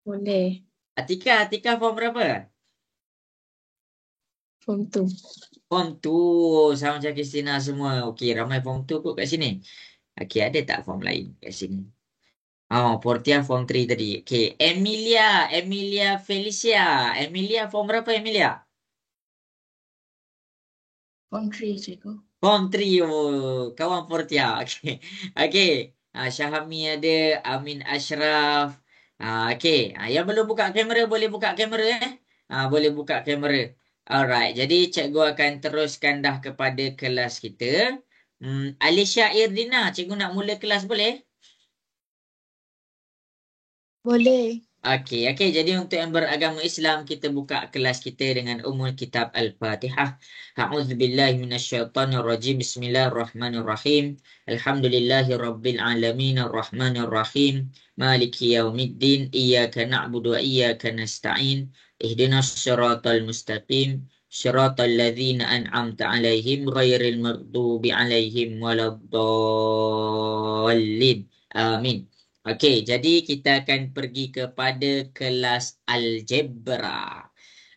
Boleh. Atika form berapa? Form 2. Form 2. Sama macam Christina semua. Okey, ramai form 2 kot kat sini. Okey, ada tak form lain kat sini? Oh, Portia form 3 tadi. Okey, Emilia Felicia. Emilia form berapa Emilia? Form 3, cikgu. Form 3. Oh, kawan Portia. Okey. Okey. Syahami ada, Amin Ashraf. Okey. Yang belum buka kamera boleh buka kamera boleh buka kamera. Alright. Jadi cikgu akan teruskan dah kepada kelas kita. Alisha Irdina, cikgu nak mula kelas boleh? Boleh. Okey. Jadi untuk yang beragama Islam, kita buka kelas kita dengan Ummul Kitab Al-Fatihah. A'udzubillahi minasyaitonirrajim. Bismillahirrahmanirrahim. Alhamdulillahirabbil alamin arrahmanirrahim. Maliki yaumiddin. Iyyaka na'budu wa iyyaka nasta'in. Ihdinas siratal mustaqim. Siratal ladzina an'amta 'alaihim ghairil maghdubi 'alaihim waladdallin. Amin. Okey, jadi kita akan pergi kepada kelas algebra.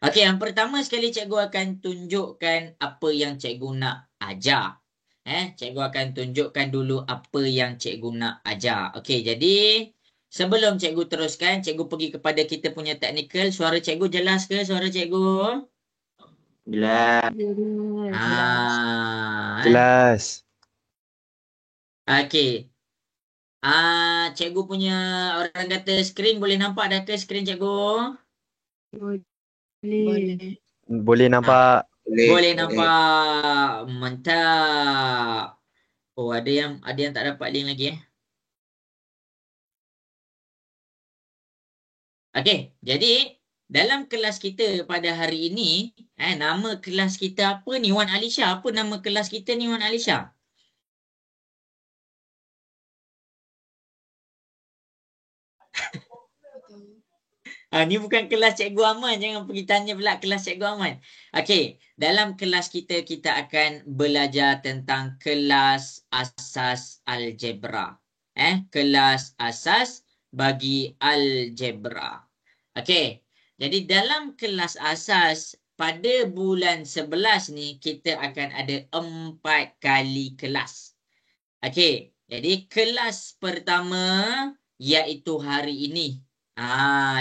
Okey, yang pertama sekali cikgu akan tunjukkan apa yang cikgu nak ajar. Cikgu akan tunjukkan dulu apa yang cikgu nak ajar. Okey, jadi sebelum cikgu teruskan, cikgu pergi kepada kita punya teknikal. Suara cikgu jelas ke suara cikgu? Jelas. Jelas. Jelas. Okey. Cikgu punya orang kata skrin boleh nampak dah ke skrin cikgu? Boleh. Boleh nampak. Boleh nampak. Mantap. Oh, ada yang tak dapat link lagi Okey, jadi dalam kelas kita pada hari ini, nama kelas kita apa ni Wan Alisha? Apa nama kelas kita ni Wan Alisha? Ni bukan kelas Cikgu Aman. Jangan pergi tanya pula kelas Cikgu Aman. Okey, dalam kelas kita, kita akan belajar tentang kelas asas algebra. Kelas asas bagi algebra. Okey, jadi dalam kelas asas, pada bulan 11 ni, kita akan ada 4 kali kelas. Okey, jadi kelas pertama iaitu hari ini.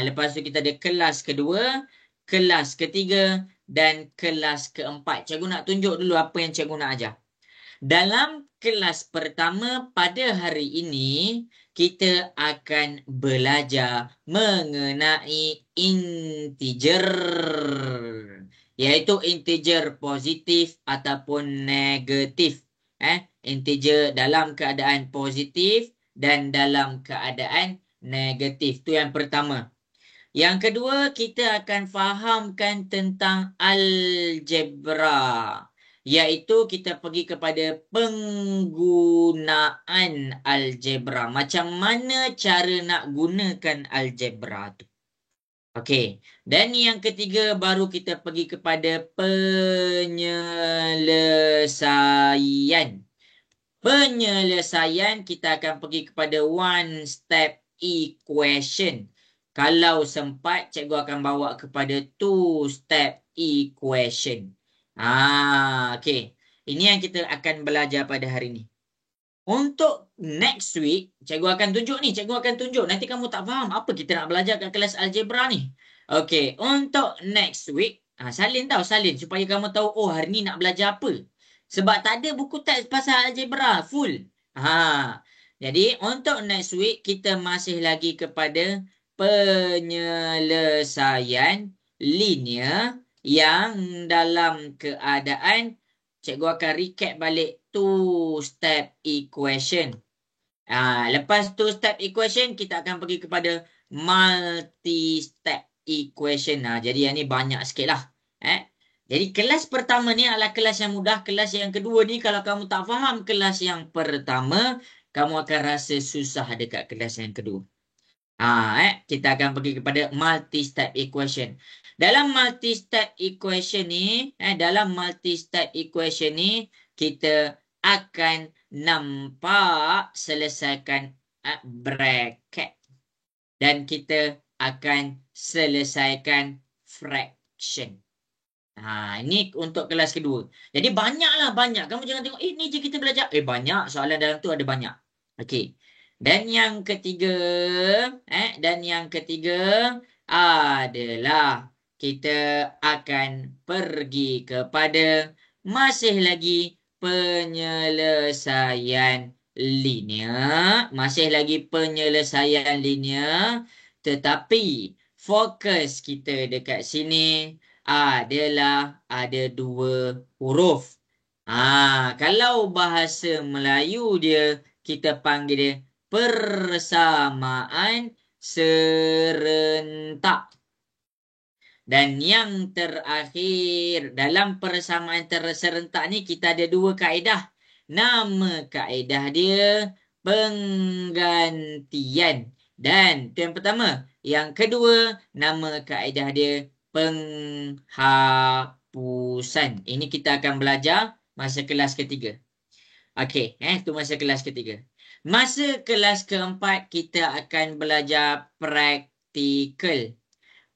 Lepas tu kita ada kelas kedua, kelas ketiga dan kelas keempat. Cikgu nak tunjuk dulu apa yang cikgu nak ajar. Dalam kelas pertama pada hari ini, kita akan belajar mengenai integer. Iaitu integer positif ataupun negatif. Integer dalam keadaan positif dan dalam keadaan negatif. Itu yang pertama. Yang kedua, kita akan fahamkan tentang algebra. Iaitu kita pergi kepada penggunaan algebra. Macam mana cara nak gunakan algebra tu. Okey. Dan yang ketiga, baru kita pergi kepada penyelesaian. Penyelesaian, kita akan pergi kepada one step equation. Kalau sempat, cikgu akan bawa kepada two step equation. Okey. Ini yang kita akan belajar pada hari ini. Untuk next week, cikgu akan tunjuk ni. Cikgu akan tunjuk. Nanti kamu tak faham apa kita nak belajar kat kelas algebra ni. Okey. Untuk next week, salin salin. Supaya kamu tahu, oh hari ni nak belajar apa. Sebab tak ada buku teks pasal algebra. Full. Jadi untuk next week, kita masih lagi kepada penyelesaian linear yang dalam keadaan cikgu akan recap balik two-step equation. Lepas two-step equation, kita akan pergi kepada multi-step equation. Jadi yang ni banyak sikit lah. Jadi kelas pertama ni adalah kelas yang mudah. Kelas yang kedua ni kalau kamu tak faham kelas yang pertama, kamu akan rasa susah dekat kelas yang kedua. Kita akan pergi kepada multi-step equation. Dalam multi-step equation ni, kita akan nampak selesaikan bracket. Dan kita akan selesaikan fraction. Ini untuk kelas kedua. Jadi banyak. Kamu jangan tengok, ni je kita belajar. Banyak. Soalan dalam tu ada banyak. Okey. Dan yang ketiga adalah kita akan pergi kepada masih lagi penyelesaian linear. Tetapi fokus kita dekat sini adalah ada 2 huruf. Kalau bahasa Melayu dia, kita panggil dia persamaan serentak. Dan yang terakhir, dalam persamaan serentak ni kita ada 2 kaedah. Nama kaedah dia penggantian. Dan itu yang pertama. Yang kedua, nama kaedah dia penghapusan. Ini kita akan belajar masa kelas ketiga. Okey, itu masa kelas ketiga. Masa kelas keempat kita akan belajar praktikal.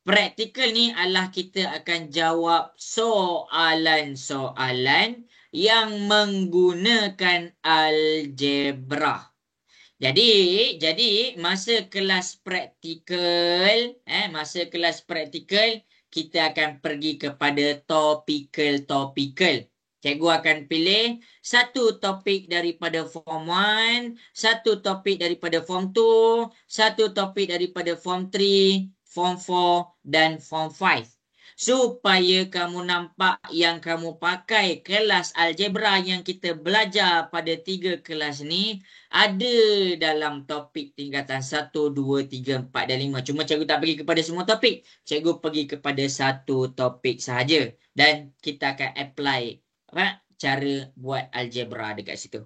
Praktikal ni adalah kita akan jawab soalan-soalan yang menggunakan algebra. Jadi masa kelas praktikal, kita akan pergi kepada topikal. Cikgu akan pilih satu topik daripada form 1, satu topik daripada form 2, satu topik daripada form 3, form 4 dan form 5. Supaya kamu nampak yang kamu pakai kelas algebra yang kita belajar pada 3 kelas ni ada dalam topik tingkatan 1, 2, 3, 4 dan 5. Cuma cikgu tak pergi kepada semua topik. Cikgu pergi kepada satu topik sahaja. Dan kita akan apply cara buat algebra dekat situ.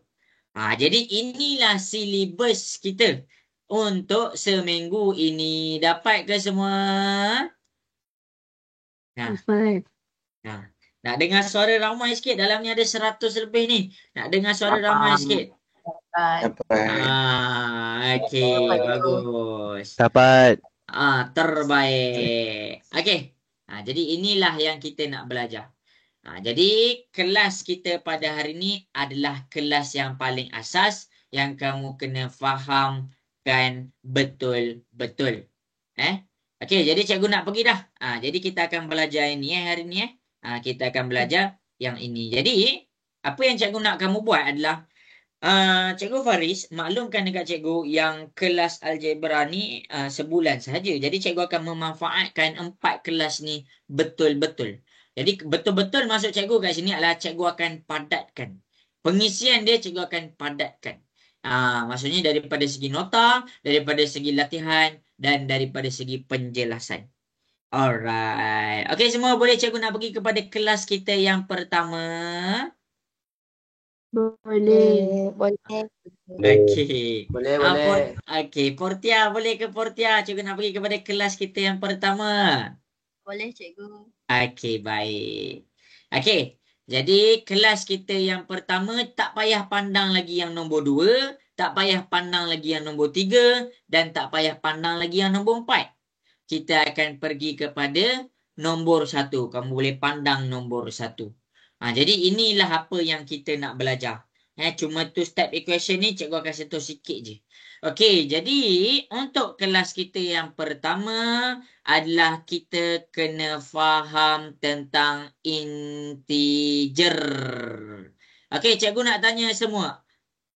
Jadi inilah silibus kita untuk seminggu ini. Dapat ke semua? Nak dengar suara ramai sikit. Dalam ni ada 100 lebih ni. Nak dengar suara ramai sikit. Okey, bagus. Dapat. Terbaik. Okey. Jadi inilah yang kita nak belajar. Jadi kelas kita pada hari ni adalah kelas yang paling asas yang kamu kena fahamkan betul-betul. Okey, jadi cikgu nak pergi dah. Jadi kita akan belajar ini hari ni. Kita akan belajar yang ini. Jadi apa yang cikgu nak kamu buat adalah Cikgu Faris maklumkan dekat cikgu yang kelas algebra ni sebulan sahaja. Jadi cikgu akan memanfaatkan 4 kelas ni betul-betul. Jadi betul-betul maksud cikgu kat sini adalah cikgu akan padatkan. Pengisian dia cikgu akan padatkan. Maksudnya daripada segi nota, daripada segi latihan dan daripada segi penjelasan. Alright. Okey, semua boleh cikgu nak pergi kepada kelas kita yang pertama. Boleh. Okey. Boleh. Okey, Portia boleh ke Portia? Cikgu nak pergi kepada kelas kita yang pertama. Boleh, cikgu. Okey, baik. Okey, jadi kelas kita yang pertama tak payah pandang lagi yang nombor 2, tak payah pandang lagi yang nombor 3 dan tak payah pandang lagi yang nombor 4. Kita akan pergi kepada nombor 1. Kamu boleh pandang nombor 1. Jadi inilah apa yang kita nak belajar. Cuma two step equation ni cikgu akan sentuh sikit je. Okey, jadi untuk kelas kita yang pertama adalah kita kena faham tentang integer. Okey, cikgu nak tanya semua.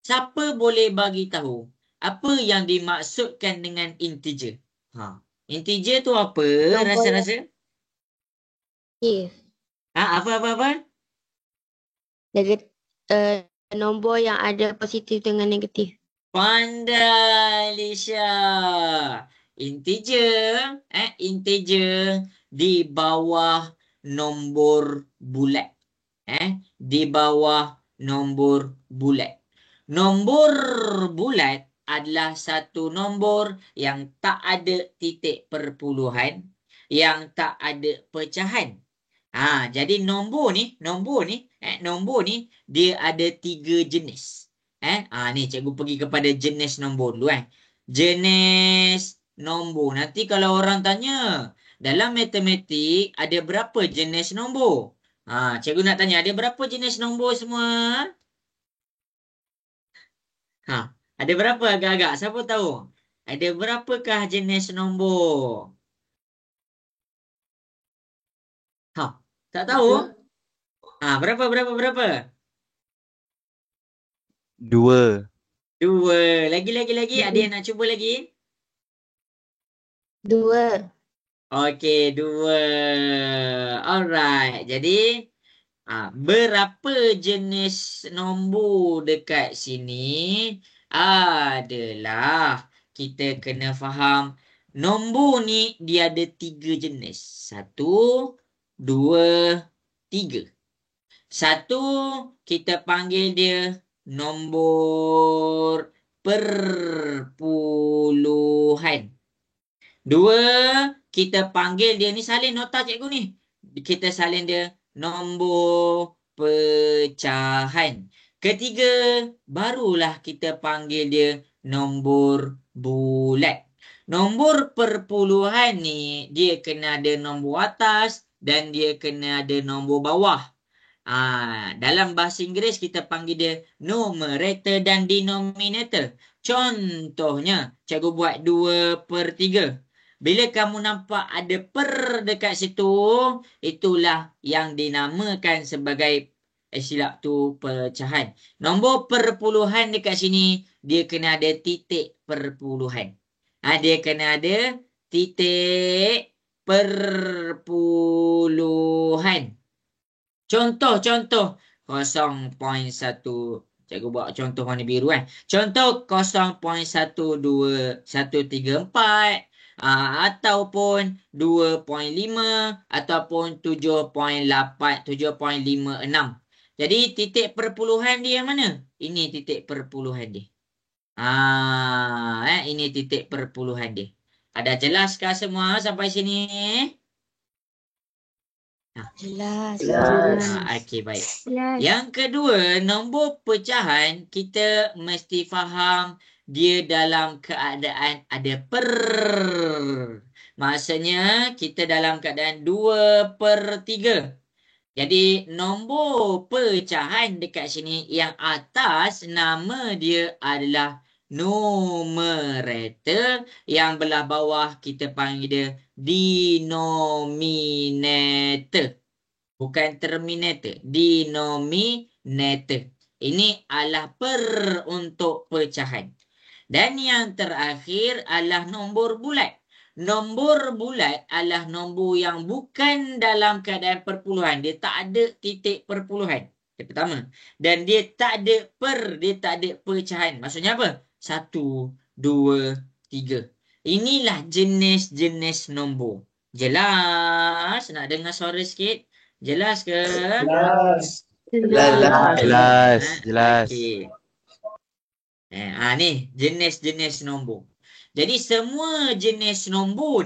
Siapa boleh bagi tahu apa yang dimaksudkan dengan integer? Integer tu apa? Rasa-rasa? Apa? Nombor yang ada positif dengan negatif. Pandai, Lisha. Integer di bawah nombor bulat. Di bawah nombor bulat. Nombor bulat adalah satu nombor yang tak ada titik perpuluhan, yang tak ada pecahan. Jadi nombor ni dia ada 3 jenis. Ni cikgu pergi kepada jenis nombor dulu. Jenis nombor. Nanti kalau orang tanya, dalam matematik ada berapa jenis nombor? Cikgu nak tanya, ada berapa jenis nombor semua? Ada berapa agak-agak? Siapa tahu? Ada berapakah jenis nombor? Tak tahu? Berapa? 2. 2. Lagi. Ada yang nak cuba lagi? 2. Okey, 2. Alright. Jadi, berapa jenis nombor dekat sini? Adalah kita kena faham nombor ni dia ada 3 jenis. 1, 2, 3. 1 kita panggil dia nombor perpuluhan. 2 kita panggil dia ni salin nota cikgu ni. Kita salin dia nombor pecahan. 3 barulah kita panggil dia nombor bulat. Nombor perpuluhan ni dia kena ada nombor atas dan dia kena ada nombor bawah. Dalam bahasa Inggeris kita panggil dia numerator dan denominator. Contohnya, cikgu buat 2/3. Bila kamu nampak ada per dekat situ, itulah yang dinamakan sebagai silap tu pecahan. Nombor perpuluhan dekat sini, dia kena ada titik perpuluhan. Dia kena ada titik perpuluhan. Contoh 0.1. Cikgu buat contoh warna biru kan. Contoh 0.12134 ataupun 2.5 ataupun 7.8 7.56. Jadi titik perpuluhan dia yang mana? Ini titik perpuluhan dia. Ini titik perpuluhan dia. Ada jelaskah semua sampai sini? Jelas. Okey, baik. Jelas. Yang kedua, nombor pecahan kita mesti faham dia dalam keadaan ada per. Maksudnya kita dalam keadaan 2/3. Jadi nombor pecahan dekat sini yang atas nama dia adalah numerator, yang belah bawah kita panggil dia denominator. Bukan terminator, denominator. Ini adalah per untuk pecahan. Dan yang terakhir adalah nombor bulat. Nombor bulat adalah nombor yang bukan dalam keadaan perpuluhan. Dia tak ada titik perpuluhan. Yang pertama. Dan dia tak ada per, dia tak ada pecahan. Maksudnya apa? 1, 2, 3. Inilah jenis-jenis nombor. Jelas? Nak dengar suara sikit? Jelas ke? Jelas. Okey. Ni jenis-jenis nombor. Jadi semua jenis nombor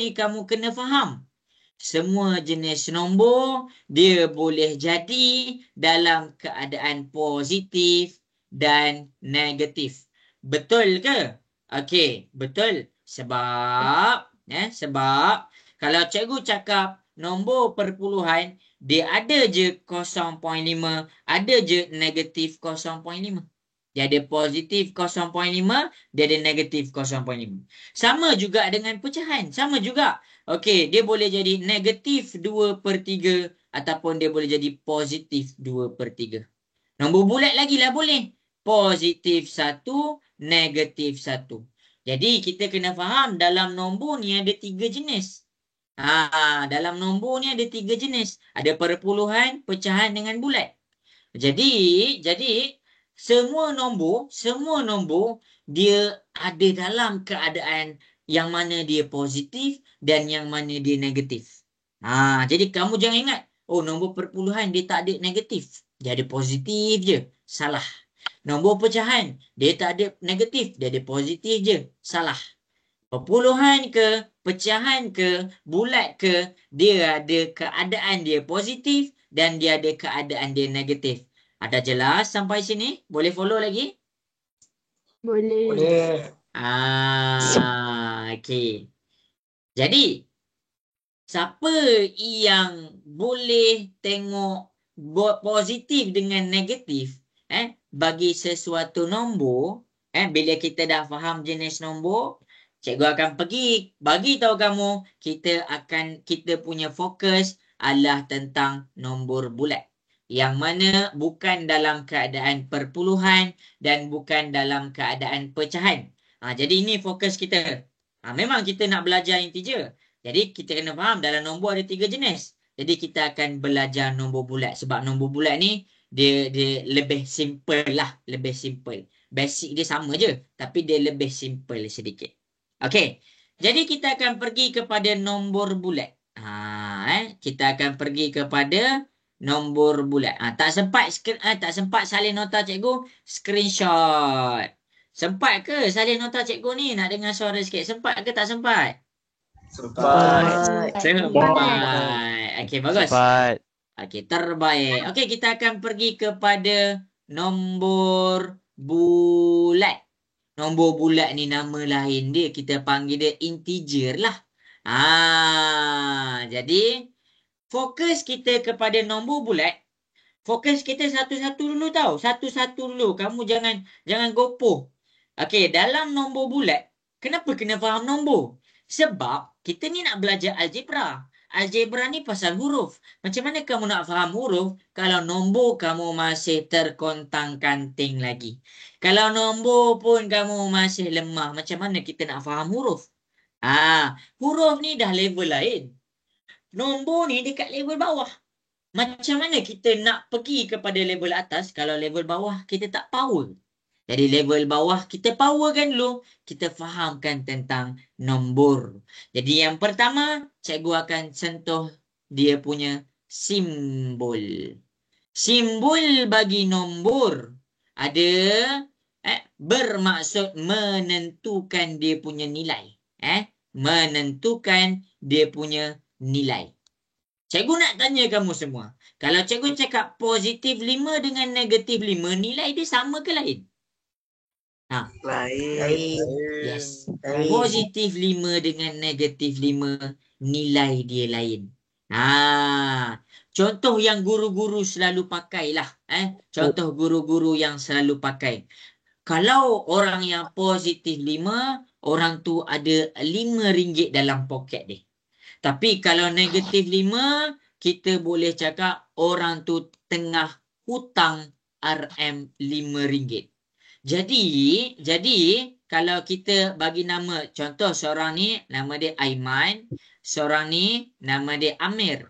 ni kamu kena faham. Semua jenis nombor dia boleh jadi dalam keadaan positif dan negatif. Betul ke? Okey, betul. Sebab kalau cikgu cakap nombor perpuluhan, dia ada je 0.5, ada je negatif 0.5. Dia ada positif 0.5, dia ada negatif 0.5. Sama juga dengan pecahan, sama juga. Okey, dia boleh jadi negatif 2/3 ataupun dia boleh jadi positif 2/3. Nombor bulat lagi lah boleh. Positif 1, negatif 1. Jadi kita kena faham dalam nombor ni ada 3 jenis. Dalam nombor ni ada 3 jenis. Ada perpuluhan, pecahan dengan bulat. Jadi semua nombor dia ada dalam keadaan yang mana dia positif dan yang mana dia negatif. Jadi kamu jangan ingat, nombor perpuluhan dia tak ada negatif. Dia ada positif je. Salah. Nombor pecahan, dia tak ada negatif, dia ada positif je. Salah. Perpuluhan ke, pecahan ke, bulat ke, dia ada keadaan dia positif dan dia ada keadaan dia negatif. Ada jelas sampai sini? Boleh follow lagi? Boleh. Okey. Jadi, siapa yang boleh tengok positif dengan negatif bagi sesuatu nombor, bila kita dah faham jenis nombor, cikgu akan pergi bagi tahu kamu, kita punya fokus adalah tentang nombor bulat, yang mana bukan dalam keadaan perpuluhan dan bukan dalam keadaan pecahan. Jadi ini fokus kita. Memang kita nak belajar integer. Jadi kita kena faham dalam nombor ada 3 jenis. Jadi kita akan belajar nombor bulat. Sebab nombor bulat ni dia lebih simple lah. Lebih simple. Basic dia sama je. Tapi dia lebih simple sedikit. Okey. Jadi kita akan pergi kepada nombor bulat. Kita akan pergi kepada nombor bulat. Tak sempat salin nota cikgu. Screenshot. Sempat ke salin nota cikgu ni? Nak dengar suara sikit. Sempat ke tak sempat? Sempat. Okey, bagus. Sempat. Okey, terbaik. Okey, kita akan pergi kepada nombor bulat. Nombor bulat ni nama lain dia. Kita panggil dia integer lah. Jadi fokus kita kepada nombor bulat. Fokus kita satu-satu dulu tau. Satu-satu dulu. Kamu jangan gopoh. Okey, dalam nombor bulat, kenapa kena faham nombor? Sebab kita ni nak belajar algebra. Algebra ni pasal huruf. Macam mana kamu nak faham huruf kalau nombor kamu masih terkontang-kanting lagi? Kalau nombor pun kamu masih lemah, macam mana kita nak faham huruf? Huruf ni dah level lain. Nombor ni dekat level bawah. Macam mana kita nak pergi kepada level atas kalau level bawah kita tak power? Jadi level bawah kita powerkan dulu. Kita fahamkan tentang nombor. Jadi yang pertama, cikgu akan sentuh dia punya simbol. Simbol bagi nombor ada bermaksud menentukan dia punya nilai. Menentukan dia punya nilai. Cikgu nak tanya kamu semua. Kalau cikgu cakap positif 5 dengan negatif 5, nilai dia sama ke lain? Lain. Yes. Positif 5 dengan negatif 5, nilai dia lain. Contoh yang guru-guru selalu pakai lah. Contoh guru-guru yang selalu pakai. Kalau orang yang positif 5, orang tu ada RM5 dalam poket dia. Tapi kalau negatif 5, kita boleh cakap orang tu tengah hutang RM5. Jadi kalau kita bagi nama, contoh seorang ni nama dia Aiman, seorang ni nama dia Amir.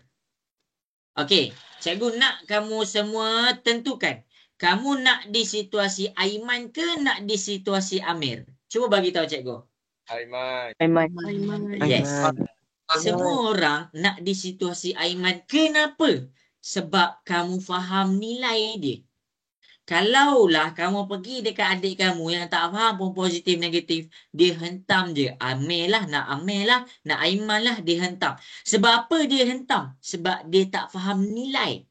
Okey, cikgu nak kamu semua tentukan. Kamu nak di situasi Aiman ke nak di situasi Amir? Cuba bagi tahu cikgu. Aiman. Yes. Semua orang nak di situasi Aiman. Kenapa? Sebab kamu faham nilai dia. Kalaulah kamu pergi dekat adik kamu yang tak faham pun positif negatif, dia hentam je. Amir lah, nak Aiman lah, dia hentam. Sebab apa dia hentam? Sebab dia tak faham nilai.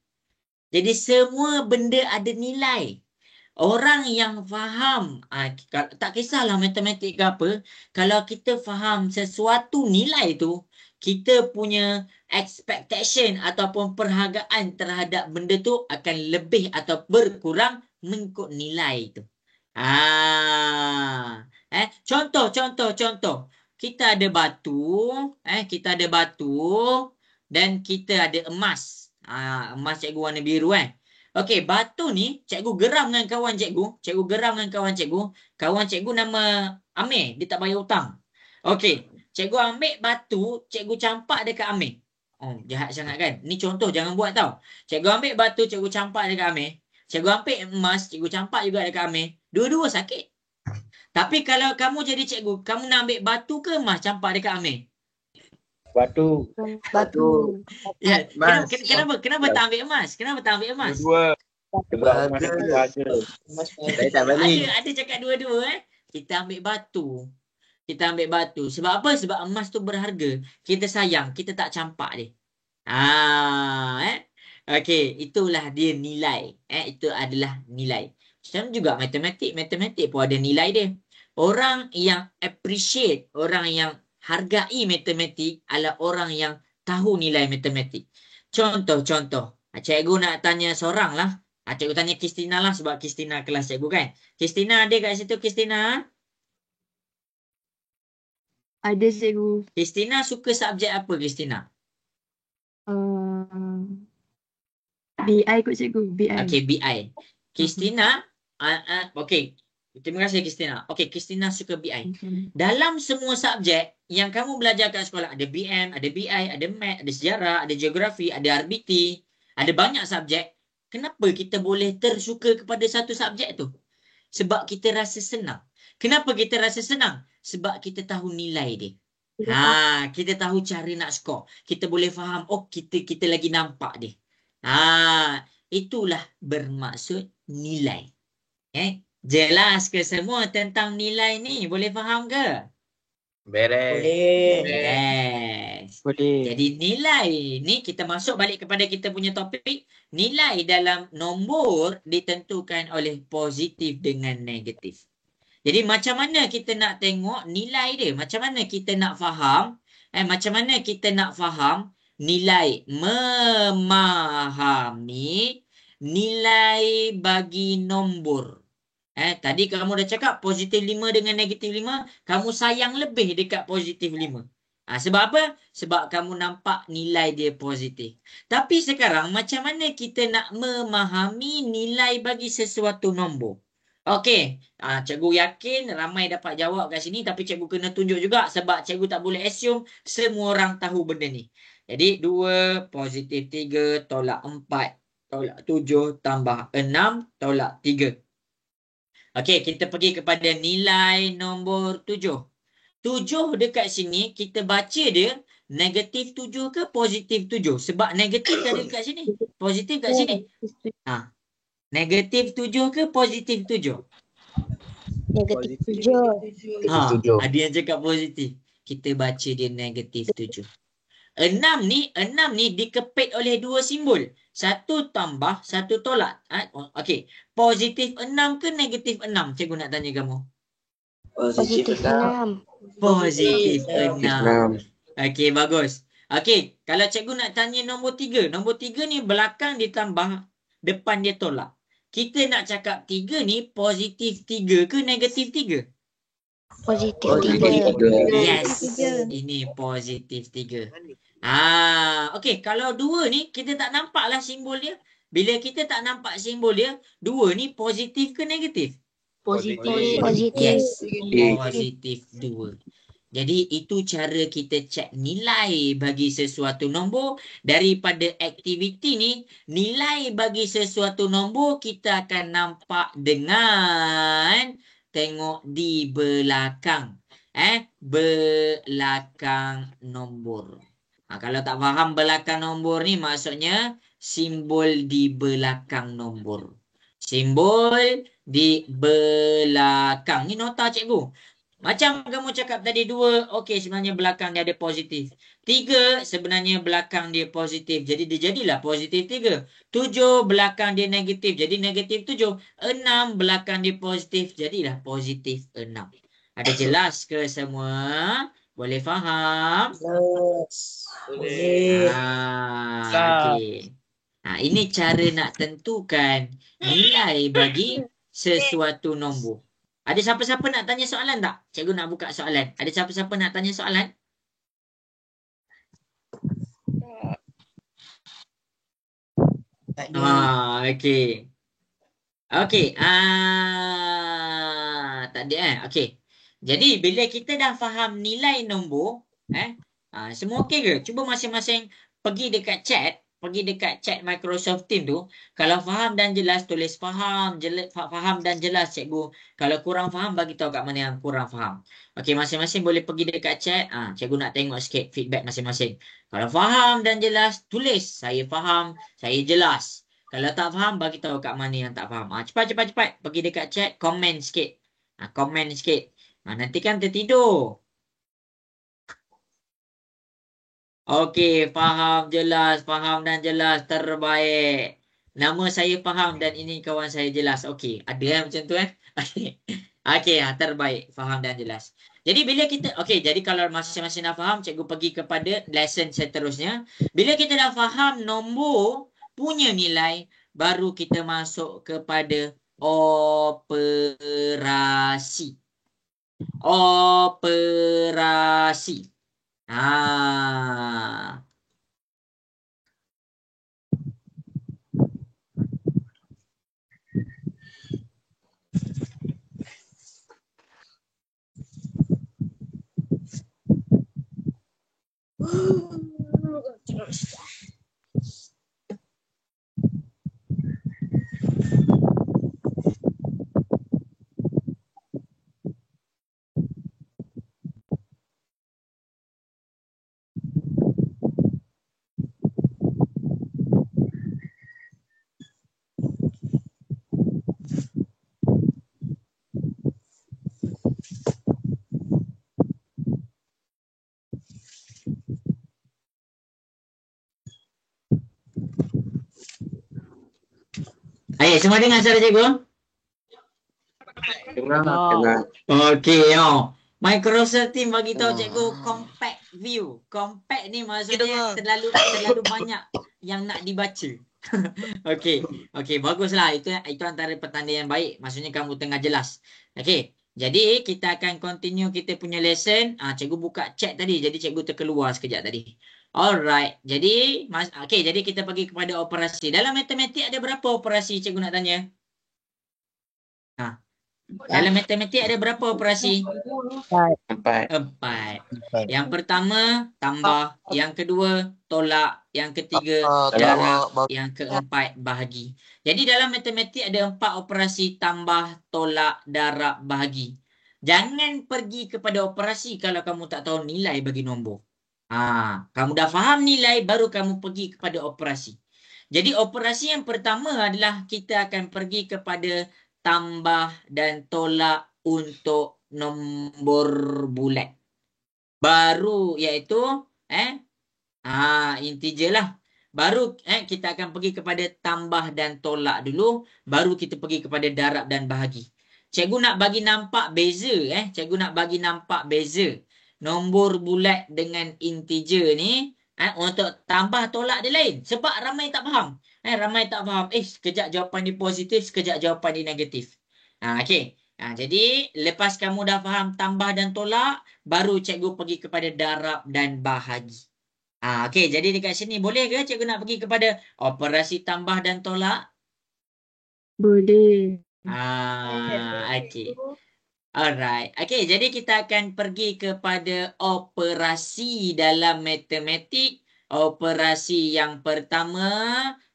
Jadi semua benda ada nilai. Orang yang faham, tak kisahlah matematik ke apa, kalau kita faham sesuatu nilai tu, kita punya expectation ataupun perhargaan terhadap benda tu akan lebih atau berkurang mengikut nilai tu. Contoh. Kita ada batu, dan kita ada emas. Emas cikgu warna biru Okey, batu ni cikgu geram dengan kawan cikgu. Kawan cikgu nama Amir, dia tak bayar hutang. Okey, cikgu ambil batu, cikgu campak dekat Amir. Jahat sangat kan? Ni contoh, jangan buat tau. Cikgu ambil batu, cikgu campak dekat Amir. Cikgu ambil emas, cikgu campak juga dekat Amir. Dua-dua sakit. Tapi kalau kamu jadi cikgu, kamu nak ambil batu ke emas campak dekat Amir? Batu. Ya, kenapa tak ambil emas? Dua. Saya tak balik. Ada cakap dua-dua Kita ambil batu. Sebab apa? Sebab emas tu berharga. Kita sayang, kita tak campak dia. Okey, itulah dia nilai. Itu adalah nilai. Macam juga matematik pun ada nilai dia. Orang yang appreciate, orang yang hargai matematik adalah orang yang tahu nilai matematik. Contoh-contoh. Cikgu nak tanya seorang lah. Cikgu tanya Kristina lah sebab Kristina kelas cikgu kan. Kristina ada kat situ, Kristina? Ada cikgu. Kristina suka subjek apa, Kristina? BI kot cikgu. BI. Okey, BI. Kristina, okey. Terima kasih Kristina. Okey, Kristina suka BI. Dalam semua subjek yang kamu belajar kat sekolah, ada BM, ada BI, ada Math, ada sejarah, ada geografi, ada RBT, ada banyak subjek. Kenapa kita boleh tersuka kepada satu subjek tu? Sebab kita rasa senang. Kenapa kita rasa senang? Sebab kita tahu nilai dia. Kita tahu cara nak skor. Kita boleh faham, kita lagi nampak dia. Itulah bermaksud nilai. Jelas ke semua tentang nilai ni? Boleh faham ke? Beres. Yes. Boleh. Jadi nilai ni kita masuk balik kepada kita punya topik. Nilai dalam nombor ditentukan oleh positif dengan negatif. Jadi macam mana kita nak tengok nilai dia? Macam mana kita nak faham? Macam mana kita nak faham nilai? Memahami nilai bagi nombor. Tadi kamu dah cakap positif 5 dengan negatif 5, kamu sayang lebih dekat positif 5. Sebab apa? Sebab kamu nampak nilai dia positif. Tapi sekarang macam mana kita nak memahami nilai bagi sesuatu nombor? Okey, cikgu yakin ramai dapat jawab kat sini, tapi cikgu kena tunjuk juga sebab cikgu tak boleh assume semua orang tahu benda ni. Jadi 2 positif 3 tolak 4 tolak 7 tambah 6 tolak 3. Okey, kita pergi kepada nilai nombor 7. 7 dekat sini kita baca dia negatif 7 ke positif 7? Sebab negatif ada dekat sini. Positif kat sini. Negatif 7 ke positif 7? Negatif 7. Ada yang cakap positif. Kita baca dia negatif 7. 6 ni dikepit oleh 2 simbol. 1 tambah 1 tolak. Okey. Positif 6 ke negatif 6? Cikgu nak tanya kamu. Positif 6. Positif 6. Okey, bagus. Okey, kalau cikgu nak tanya nombor 3. Nombor 3 ni belakang ditambah, depan dia tolak. Kita nak cakap 3 ni positif 3 ke negatif 3? Positif 3. Yes. Ini positif 3. Okey, kalau 2 ni kita tak nampaklah simbol dia. Bila kita tak nampak simbol dia, 2 ni positif ke negatif? Positif. Yes. Positif 2. Jadi itu cara kita cek nilai bagi sesuatu nombor. Daripada aktiviti ni, nilai bagi sesuatu nombor kita akan nampak dengan tengok di belakang. Belakang nombor. Kalau tak faham belakang nombor ni, maksudnya simbol di belakang nombor. Simbol di belakang. Ni nota cikgu. Macam kamu cakap tadi 2, okey sebenarnya belakang dia ada positif. 3 sebenarnya belakang dia positif. Jadi dia jadilah positif 3. 7 belakang dia negatif. Jadi negatif 7. 6 belakang dia positif. Jadilah positif 6. Ada jelas ke semua? Boleh faham? Yes. Boleh. Okey. Ini cara nak tentukan nilai bagi sesuatu nombor. Ada siapa-siapa nak tanya soalan tak? Cikgu nak buka soalan. Ada siapa-siapa nak tanya soalan? Okey. Okey. Tak ada Okey. Jadi bila kita dah faham nilai nombor, semua okey ke? Cuba masing-masing pergi dekat chat Microsoft Teams tu. Kalau faham dan jelas, tulis faham dan jelas cikgu. Kalau kurang faham, bagi tahu kat mana yang kurang faham. Okey, masing-masing boleh pergi dekat chat. Cikgu nak tengok sikit feedback masing-masing. Kalau faham dan jelas, tulis saya faham, saya jelas. Kalau tak faham, bagi tahu kat mana yang tak faham. Cepat. Pergi dekat chat, komen sikit. Komen sikit. Nanti kan tertidur. Okey, faham dan jelas, terbaik. Nama saya faham dan ini kawan saya jelas. Okey, ada macam tu Okay. Okey, terbaik. Faham dan jelas. Jadi bila kita, okey, jadi kalau masing-masing dah faham, cikgu pergi kepada lesson seterusnya. Bila kita dah faham nombor punya nilai, baru kita masuk kepada operasi. Operasi. Ah. Ayat semua dengar suara cikgu? Dengar. Okey, Microsoft Team bagi tahu cikgu compact view. Compact ni maksudnya terlalu banyak yang nak dibaca. Okey. Okey, baguslah. Itu antara petanda yang baik. Maksudnya kamu tengah jelas. Okey. Jadi kita akan continue kita punya lesson. Cikgu buka chat tadi. Jadi cikgu terkeluar sekejap tadi. Alright. Jadi jadi kita pergi kepada operasi. Dalam matematik ada berapa operasi cikgu nak tanya? Dalam matematik ada berapa operasi? 4. 4. Yang pertama tambah, yang kedua tolak, yang ketiga darab, yang keempat bahagi. Jadi dalam matematik ada 4 operasi tambah, tolak, darab, bahagi. Jangan pergi kepada operasi kalau kamu tak tahu nilai bagi nombor. Kamu dah faham nilai baru kamu pergi kepada operasi. Jadi operasi yang pertama adalah kita akan pergi kepada tambah dan tolak untuk nombor bulat. Baru iaitu integer lah. Baru kita akan pergi kepada tambah dan tolak dulu, baru kita pergi kepada darab dan bahagi. Cikgu nak bagi nampak beza cikgu nak bagi nampak beza nombor bulat dengan integer ni. Untuk tambah tolak dia lain. Sebab ramai tak faham. Ramai tak faham. Sekejap jawapan dia positif, sekejap jawapan dia negatif. Okey. Jadi, lepas kamu dah faham tambah dan tolak, baru cikgu pergi kepada darab dan bahagi. Okey. Jadi, dekat sini boleh ke cikgu nak pergi kepada operasi tambah dan tolak? Boleh. Okey. Alright. Okey, jadi kita akan pergi kepada operasi dalam matematik. Operasi yang pertama,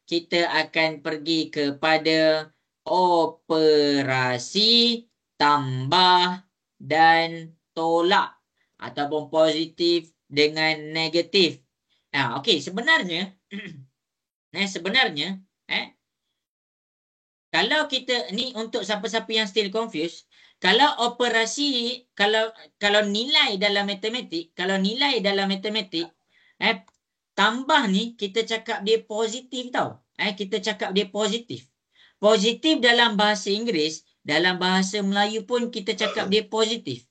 kita akan pergi kepada operasi tambah dan tolak ataupun positif dengan negatif. Okey, sebenarnya kalau kita ni untuk siapa-siapa yang still confused, kalau operasi, kalau nilai dalam matematik, tambah ni kita cakap dia positif tau. Kita cakap dia positif. Positif dalam bahasa Inggeris, dalam bahasa Melayu pun kita cakap dia positif.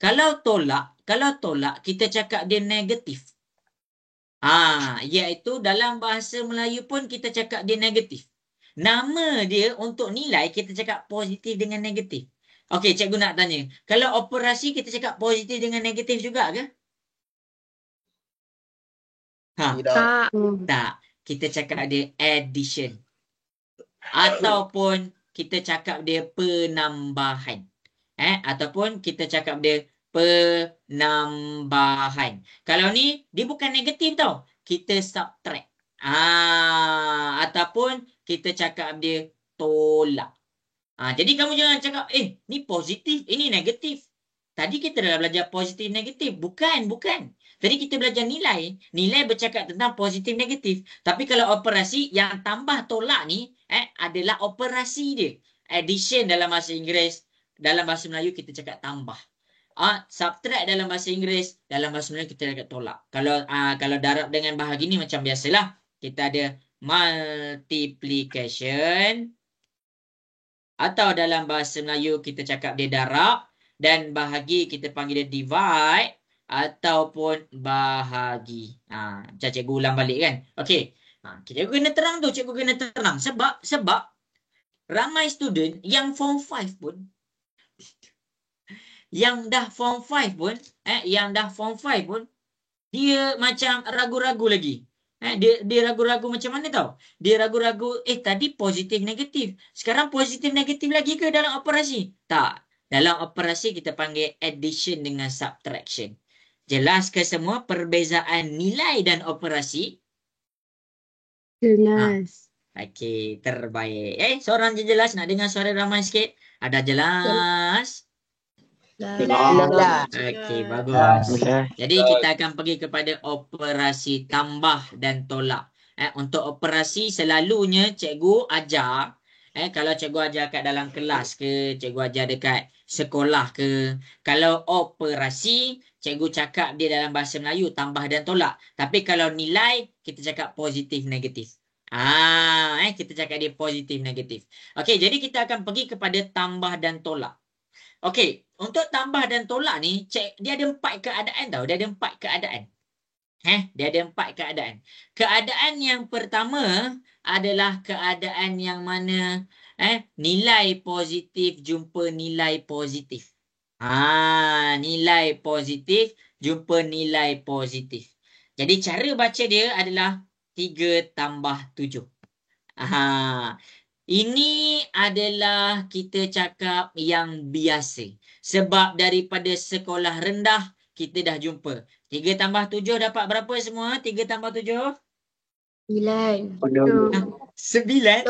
Kalau tolak kita cakap dia negatif. Iaitu dalam bahasa Melayu pun kita cakap dia negatif. Nama dia untuk nilai kita cakap positif dengan negatif. Okey, cikgu nak tanya. Kalau operasi kita cakap positif dengan negatif juga ke? Tak. Tak. Kita cakap dia addition. Ataupun kita cakap dia penambahan. Ataupun kita cakap dia penambahan. Kalau ni, dia bukan negatif tau. Kita subtract. Ataupun kita cakap dia tolak. Jadi kamu jangan cakap, ni positif, ini negatif. Tadi kita dah belajar positif negatif. Bukan. Tadi kita belajar nilai. Nilai bercakap tentang positif negatif. Tapi kalau operasi yang tambah tolak ni adalah operasi dia. Addition dalam bahasa Inggeris, dalam bahasa Melayu kita cakap tambah. Subtract dalam bahasa Inggeris, dalam bahasa Melayu kita cakap tolak. Kalau darab dengan bahagi ni macam biasalah. Kita ada multiplication Atau dalam bahasa Melayu kita cakap dia darab. Dan bahagi kita panggil dia divide. Ataupun bahagi. Macam cikgu ulang balik kan. Okey. Cikgu kena terang tu. Cikgu kena terang. Sebab ramai student yang form 5 pun. Yang dah form 5 pun. Dia macam ragu-ragu lagi. Dia ragu-ragu macam mana tau? Dia ragu-ragu, tadi positif negatif. Sekarang positif negatif lagi ke dalam operasi? Tak. Dalam operasi kita panggil addition dengan subtraction. Jelas ke semua perbezaan nilai dan operasi? Jelas. Okey, terbaik. Seorang je jelas. Nak dengar suara ramai sikit? Ada jelas? Okey, bagus. Jadi kita akan pergi kepada operasi tambah dan tolak. Untuk operasi selalunya cikgu ajar. Kalau cikgu ajar kat dalam kelas ke, cikgu ajar dekat sekolah ke. Kalau operasi, cikgu cakap dia dalam bahasa Melayu tambah dan tolak. Tapi kalau nilai, kita cakap positif negatif. Kita cakap dia positif negatif. Okey, jadi kita akan pergi kepada tambah dan tolak. Okey, untuk tambah dan tolak ni, dia ada 4 keadaan tau. Dia ada 4 keadaan. Dia ada 4 keadaan. Keadaan yang pertama adalah keadaan yang mana nilai positif jumpa nilai positif. Nilai positif jumpa nilai positif. Jadi cara baca dia adalah 3 tambah 7. Ini adalah kita cakap yang biasa. Sebab daripada sekolah rendah, kita dah jumpa. 3 tambah 7 dapat berapa semua? 3 tambah 7? 9. 9? 10.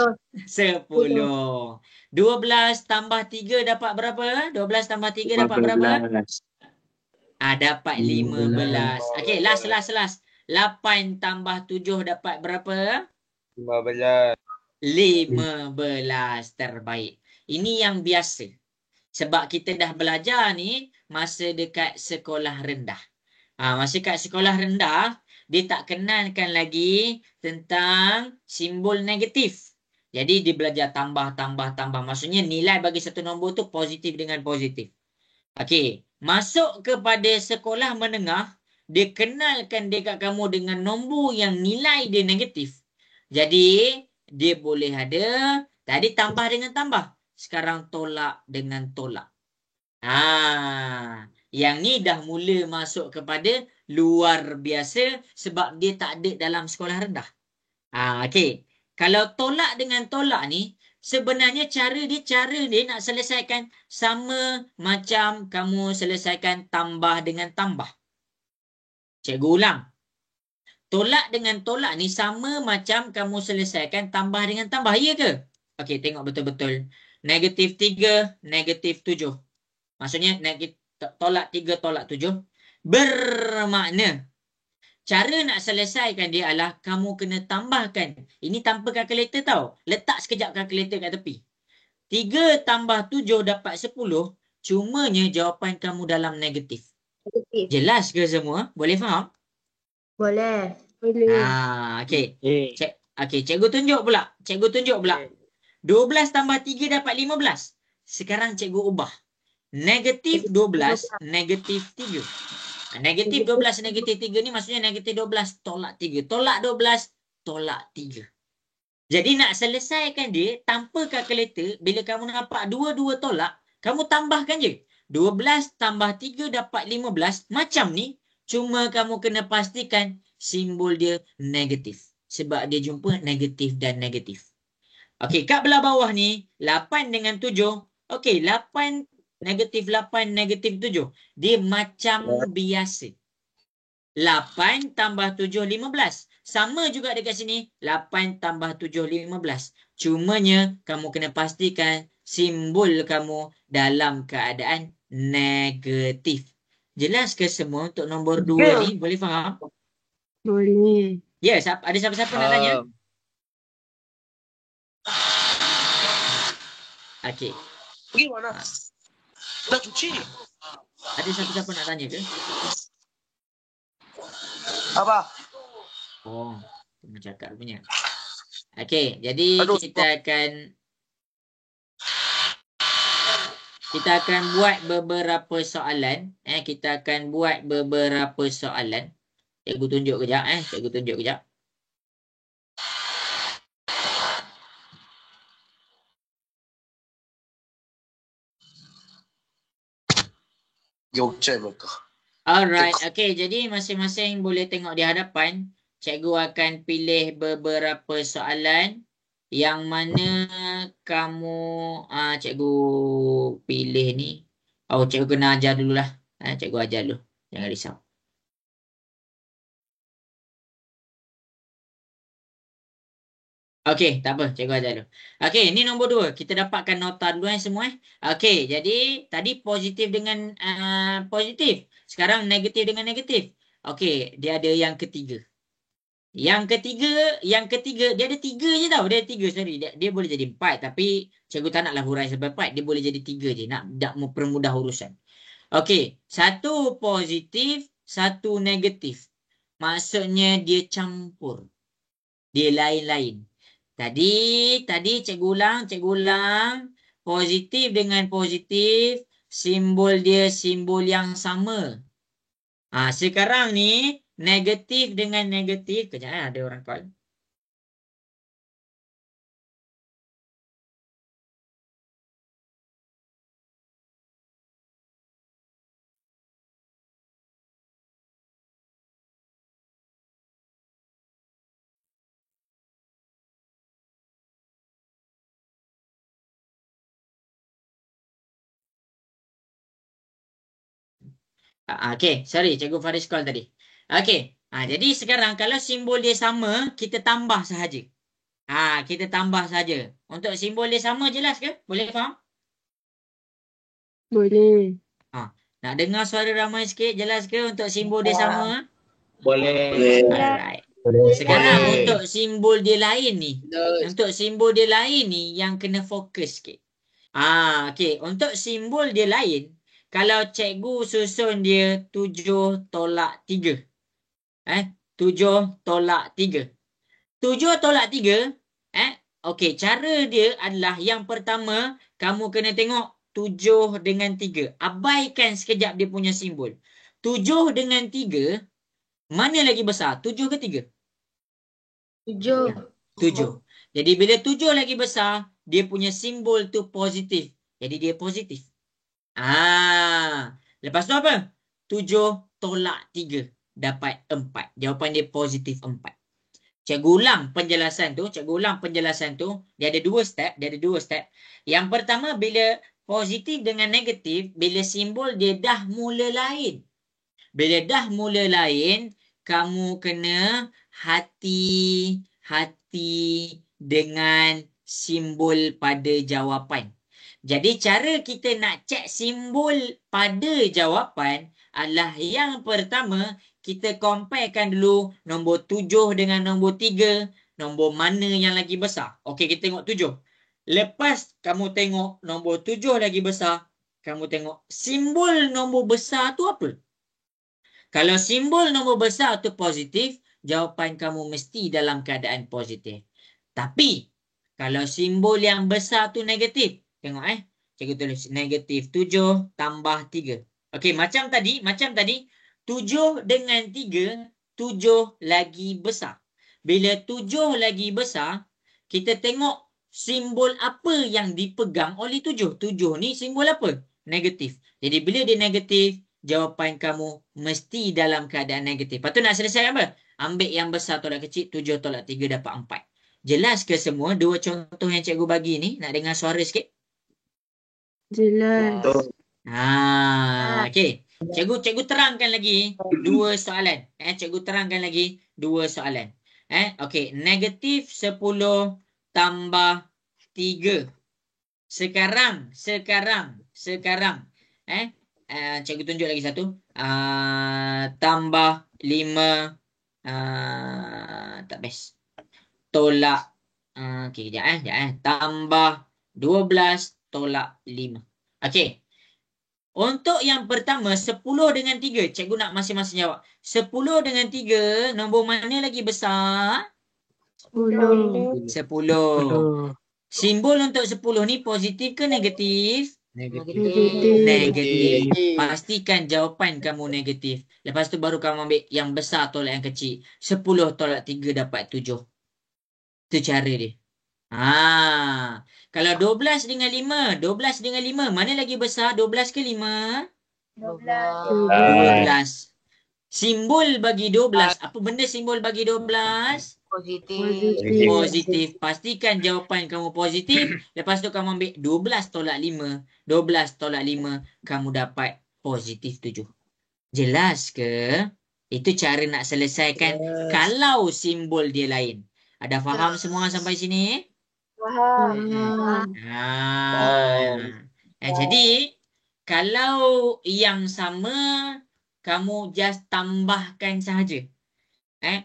12 tambah 3 dapat berapa? 12 tambah 3 dapat berapa? Dapat 15. Okey, last. 8 tambah 7 dapat berapa? 15. 15. Terbaik. Ini yang biasa. Sebab kita dah belajar ni masa dekat sekolah rendah. Masa kat sekolah rendah, dia tak kenalkan lagi tentang simbol negatif. Jadi dia belajar tambah. Maksudnya nilai bagi satu nombor tu positif dengan positif. Okey. Masuk kepada sekolah menengah, dia kenalkan dekat kamu dengan nombor yang nilai dia negatif. Jadi dia boleh ada tadi tambah dengan tambah. Sekarang tolak dengan tolak. Yang ni dah mula masuk kepada luar biasa sebab dia tak ada dalam sekolah rendah. Okey. Kalau tolak dengan tolak ni, sebenarnya cara dia nak selesaikan sama macam kamu selesaikan tambah dengan tambah. Cikgu ulang. Tolak dengan tolak ni sama macam kamu selesaikan tambah dengan tambah. Ya ke? Okey, tengok betul-betul. Negatif 3, negatif 7. Maksudnya tolak 3, tolak 7. Bermakna cara nak selesaikan dia adalah kamu kena tambahkan. Ini tanpa kalkulator tau. Letak sekejap kalkulator kat tepi. 3 tambah 7 dapat 10. Cumanya jawapan kamu dalam negatif. Jelas ke semua? Boleh faham? Boleh. Okey. Okey, cikgu tunjuk pula. 12 tambah 3 dapat 15. Sekarang cikgu ubah. Negatif 12, negatif 3. Negatif 12, negatif 3 ni maksudnya negatif 12 tolak 3. Tolak 12, tolak 3. Jadi nak selesaikan dia tanpa kalkulator, bila kamu nampak dua-dua tolak, kamu tambahkan je. 12 tambah 3 dapat 15. Macam ni, cuma kamu kena pastikan simbol dia negatif. Sebab dia jumpa negatif dan negatif. Okey, kat belah bawah ni, 8 dengan 7. Okey, 8, negatif 8, negatif 7. Dia macam biasa. 8 tambah 7, 15. Sama juga dekat sini, 8 tambah 7, 15. Cumanya, kamu kena pastikan simbol kamu dalam keadaan negatif. Jelas ke semua untuk nombor 2 ni? Boleh faham? Boleh. Ya, ada siapa-siapa nak tanya? Okey. Pergi mana? Nak cuci. Ada siapa-siapa nak tanya ke? Apa? Tengah cakap punya. Okey, jadi kita akan kita akan buat beberapa soalan. Kita akan buat beberapa soalan. Cikgu tunjuk kejap. Cikgu tunjuk kejap. Jogja mereka. Alright, okay. Jadi masing-masing boleh tengok di hadapan. Cikgu akan pilih beberapa soalan yang mana kamu cikgu pilih ni. Oh, cikgu kena ajar dululah. Cikgu ajar dulu. Jangan risau. Okey, tak apa. Cikgu ajar dulu. Okey, ni nombor 2. Kita dapatkan nota dulu semua. Okey, jadi tadi positif dengan positif. Sekarang negatif dengan negatif. Okey, dia ada yang ketiga. Yang ketiga, dia ada 3 je tau. Dia ada 3, sorry. Dia boleh jadi 4. Tapi cikgu tak naklah hurai sampai 4. Dia boleh jadi 3 je. Nak mempermudah urusan. Okey, satu positif, satu negatif. Maksudnya dia campur. Dia lain-lain. Tadi cikgu ulang. Positif dengan positif, simbol dia simbol yang sama. Sekarang ni negatif dengan negatif. Kejap ada orang call. Okey, sorry cikgu Faris call tadi. Okey. Jadi sekarang kalau simbol dia sama, kita tambah sahaja. Kita tambah saja. Untuk simbol dia sama jelas ke? Boleh faham? Boleh. Nak dengar suara ramai sikit, jelas ke untuk simbol dia sama? Boleh. Alright. Sekarang untuk simbol dia lain ni. Untuk simbol dia lain ni yang kena fokus sikit. Okey. Untuk simbol dia lain, kalau cikgu susun dia 7 tolak 3. 7 tolak 3. 7 tolak 3. Okey, cara dia adalah yang pertama, kamu kena tengok 7 dengan 3. Abaikan sekejap dia punya simbol. 7 dengan 3, mana lagi besar? 7 ke 3? 7. 7. Jadi bila 7 lagi besar, dia punya simbol tu positif. Jadi dia positif. Lepas tu apa? 7 tolak 3. Dapat 4. Jawapan dia positif 4. Cikgu ulang penjelasan tu. Dia ada 2 step. Yang pertama, bila positif dengan negatif, bila simbol dia dah mula lain. Bila dah mula lain, kamu kena hati-hati dengan simbol pada jawapan. Jadi cara kita nak cek simbol pada jawapan adalah yang pertama, kita comparekan dulu nombor 7 dengan nombor 3. Nombor mana yang lagi besar? Okey, kita tengok 7. Lepas kamu tengok nombor 7 lagi besar, kamu tengok simbol nombor besar tu apa? Kalau simbol nombor besar tu positif, jawapan kamu mesti dalam keadaan positif. Tapi, kalau simbol yang besar tu negatif, tengok cikgu tulis negatif 7 tambah 3. Okey, macam tadi, 7 dengan 3, 7 lagi besar. Bila 7 lagi besar, kita tengok simbol apa yang dipegang oleh 7. 7 ni simbol apa? Negatif. Jadi bila dia negatif, jawapan kamu mesti dalam keadaan negatif. Lepas tu nak selesai apa? Ambil yang besar tolak kecil, 7 tolak 3 dapat 4. Jelas ke semua 2 contoh yang cikgu bagi ni? Nak dengar suara sikit? Jelas. Okey. Cikgu terangkan lagi 2 soalan. Cikgu terangkan lagi 2 soalan. Okey, negatif 10 tambah 3. Sekarang. Cikgu tunjuk lagi satu. Tambah 5. Tak best. Tolak. Okey, kejap. Tambah 12 tolak 5. Okey. Untuk yang pertama, 10 dengan 3. Cikgu nak masing-masing jawab. 10 dengan 3, nombor mana lagi besar? 10. 10. Simbol untuk 10 ni positif ke negatif? Negatif. Negatif. Pastikan jawapan kamu negatif. Lepas tu baru kamu ambil yang besar tolak yang kecil. 10 tolak 3 dapat 7. Itu cara dia. Kalau 12 dengan 5, 12 dengan 5, mana lagi besar? 12 ke 5? 12. Simbol bagi 12. Apa benda simbol bagi 12? Positif. Pastikan jawapan kamu positif. Lepas tu kamu ambil 12 tolak 5. 12 tolak 5. Kamu dapat positif 7. Jelas ke? Itu cara nak selesaikan kalau simbol dia lain. Ada faham semua sampai sini? Faham. Jadi, kalau yang sama, kamu just tambahkan sahaja.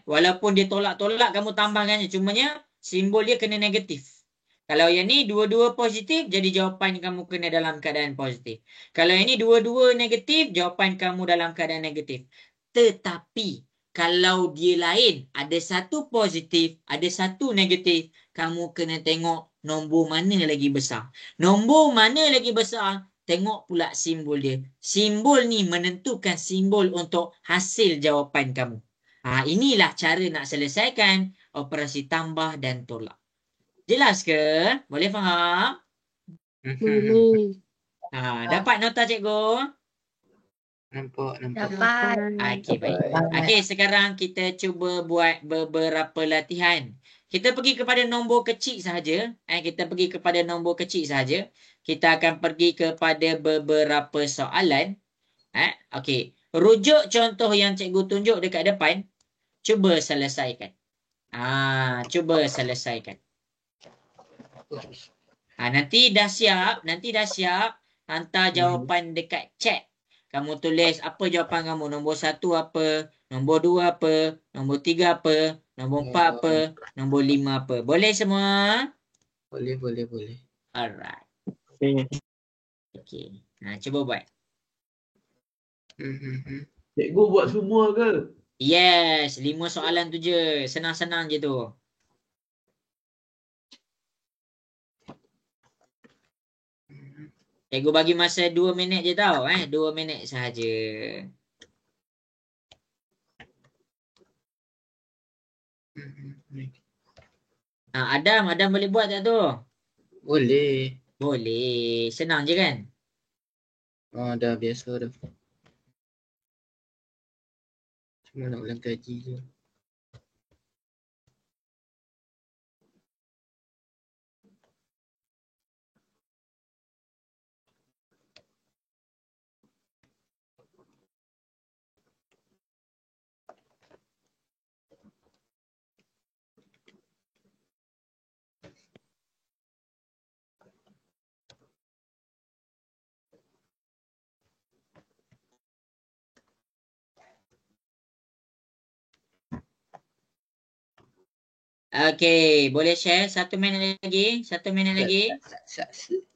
Walaupun dia tolak-tolak, kamu tambahkan je. Cumanya simbol dia kena negatif. Kalau yang ni dua-dua positif, jadi jawapan kamu kena dalam keadaan positif. Kalau yang ni dua-dua negatif, jawapan kamu dalam keadaan negatif. Tetapi kalau dia lain, ada satu positif, ada satu negatif, kamu kena tengok nombor mana lagi besar. Nombor mana lagi besar, tengok pula simbol dia. Simbol ni menentukan simbol untuk hasil jawapan kamu. Inilah cara nak selesaikan operasi tambah dan tolak. Jelas ke? Boleh faham? Boleh. Dapat nota cikgu? Nampak. Dapat. Okey, baik. Okey, sekarang kita cuba buat beberapa latihan. Kita pergi kepada nombor kecil sahaja. Kita pergi kepada nombor kecil sahaja. Kita akan pergi kepada beberapa soalan. Okey. Rujuk contoh yang cikgu tunjuk dekat depan. Cuba selesaikan. Cuba selesaikan. Nanti dah siap, hantar jawapan dekat chat. Kamu tulis apa jawapan kamu. Nombor 1 apa, nombor 2 apa, nombor 3 apa, nombor 4 apa, nombor 5 apa. Boleh semua? Boleh. Alright. Okay. Cuba buat. Cikgu buat semua ke? Yes, 5 soalan tu je. Senang-senang je tu. Cikgu bagi masa 2 minit je tau. 2 minit sahaja. Adam boleh buat tak tu? Boleh. Boleh. Senang je kan? Dah biasa dah. Cuma nak ulang kaji je. Okey, boleh share 1 minit lagi? 1 minit lagi? Okey.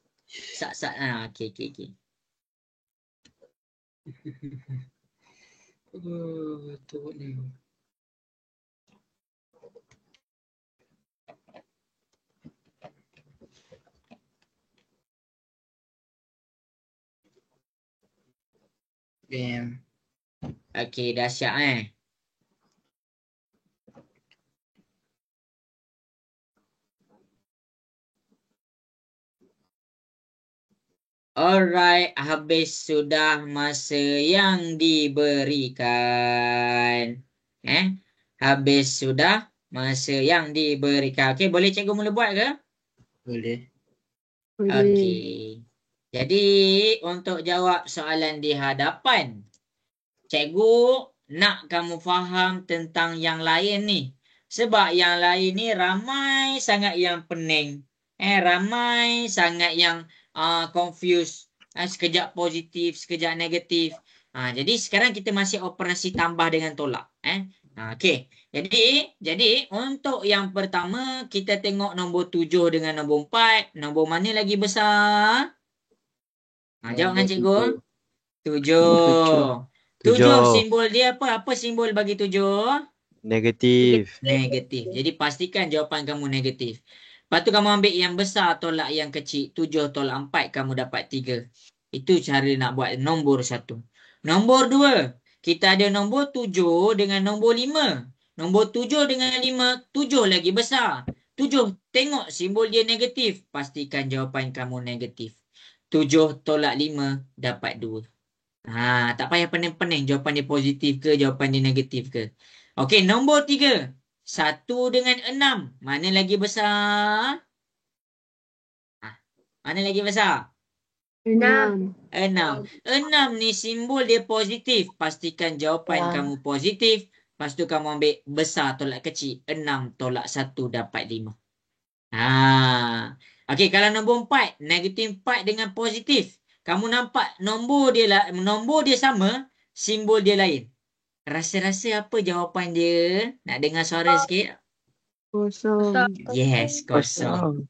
Tu ni. Bam. Okey, dah siap Alright, habis sudah masa yang diberikan. Habis sudah masa yang diberikan. Okey, boleh cikgu mula buat ke? Boleh. Okey. Jadi, untuk jawab soalan di hadapan, cikgu nak kamu faham tentang yang lain ni. Sebab yang lain ni ramai sangat yang pening. Ramai sangat yang confused. Sekejap positif, sekejap negatif. Jadi sekarang kita masih operasi tambah dengan tolak. Okey. Jadi untuk yang pertama kita tengok nombor 7 dengan nombor 4. Nombor mana lagi besar? Jawab dengan cikgu. 7. 7 simbol dia apa? Apa simbol bagi 7? Negatif. Negatif. Jadi pastikan jawapan kamu negatif. Lepas tu kamu ambil yang besar tolak yang kecil. 7 tolak 4 kamu dapat 3. Itu cara nak buat nombor 1. Nombor 2. Kita ada nombor 7 dengan nombor 5. Nombor 7 dengan 5. 7 lagi besar. 7 tengok simbol dia negatif. Pastikan jawapan kamu negatif. 7 tolak 5 dapat 2. Tak payah pening-pening jawapan dia positif ke jawapan dia negatif ke. Okey, nombor 3. 1 dengan 6. Mana lagi besar? Mana lagi besar? 6. 6 ni simbol dia positif. Pastikan jawapan kamu positif. Lepas tu kamu ambil besar tolak kecil. 6 tolak 1 dapat 5. Okey, kalau nombor 4. Negatif 4 dengan positif. Kamu nampak nombor dia sama. Simbol dia lain. Rasa-rasa apa jawapan dia? Nak dengar suara sikit? Kosong. Yes, kosong.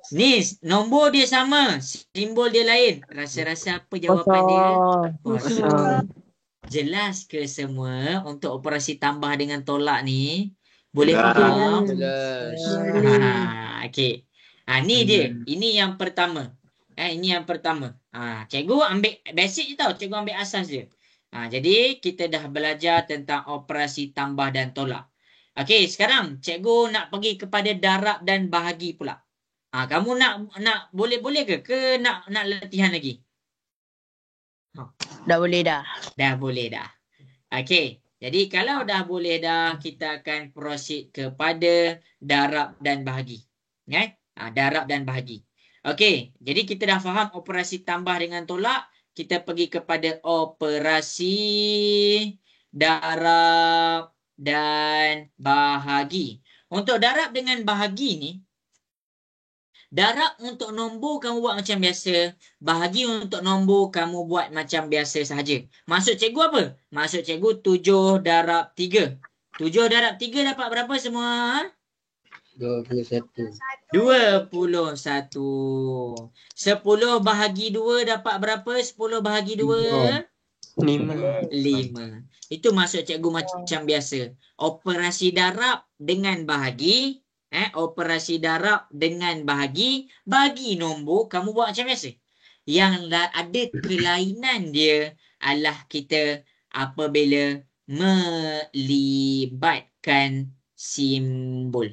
Ni nombor dia sama, simbol dia lain. Rasa-rasa apa jawapan dia? Kosong. Jelas ke semua untuk operasi tambah dengan tolak ni? Boleh faham? Jelas. Okey. Ni dia. Ini yang pertama. Ini yang pertama. Cikgu ambil basic je tau. Cikgu ambil asas je. Jadi kita dah belajar tentang operasi tambah dan tolak. Okey, sekarang cikgu nak pergi kepada darab dan bahagi pula. Kamu nak boleh ke nak latihan lagi? Dah boleh dah. Dah boleh dah. Okey. Jadi kalau dah boleh dah, kita akan proceed kepada darab dan bahagi. Darab dan bahagi. Okey. Jadi kita dah faham operasi tambah dengan tolak. Kita pergi kepada operasi darab dan bahagi. Untuk darab dengan bahagi ni, darab untuk nombor kamu buat macam biasa. Bahagi untuk nombor kamu buat macam biasa sahaja. Maksud cikgu apa? Maksud cikgu 7 darab 3. 7 darab 3 dapat berapa semua? 21. 21. 10 bahagi 2 dapat berapa? 10 bahagi 2? 5. 5. Itu maksud cikgu macam biasa. Operasi darab dengan bahagi. Operasi darab dengan bahagi. Bagi nombor kamu buat macam biasa. Yang ada kelainan dia adalah kita apabila melibatkan simbol.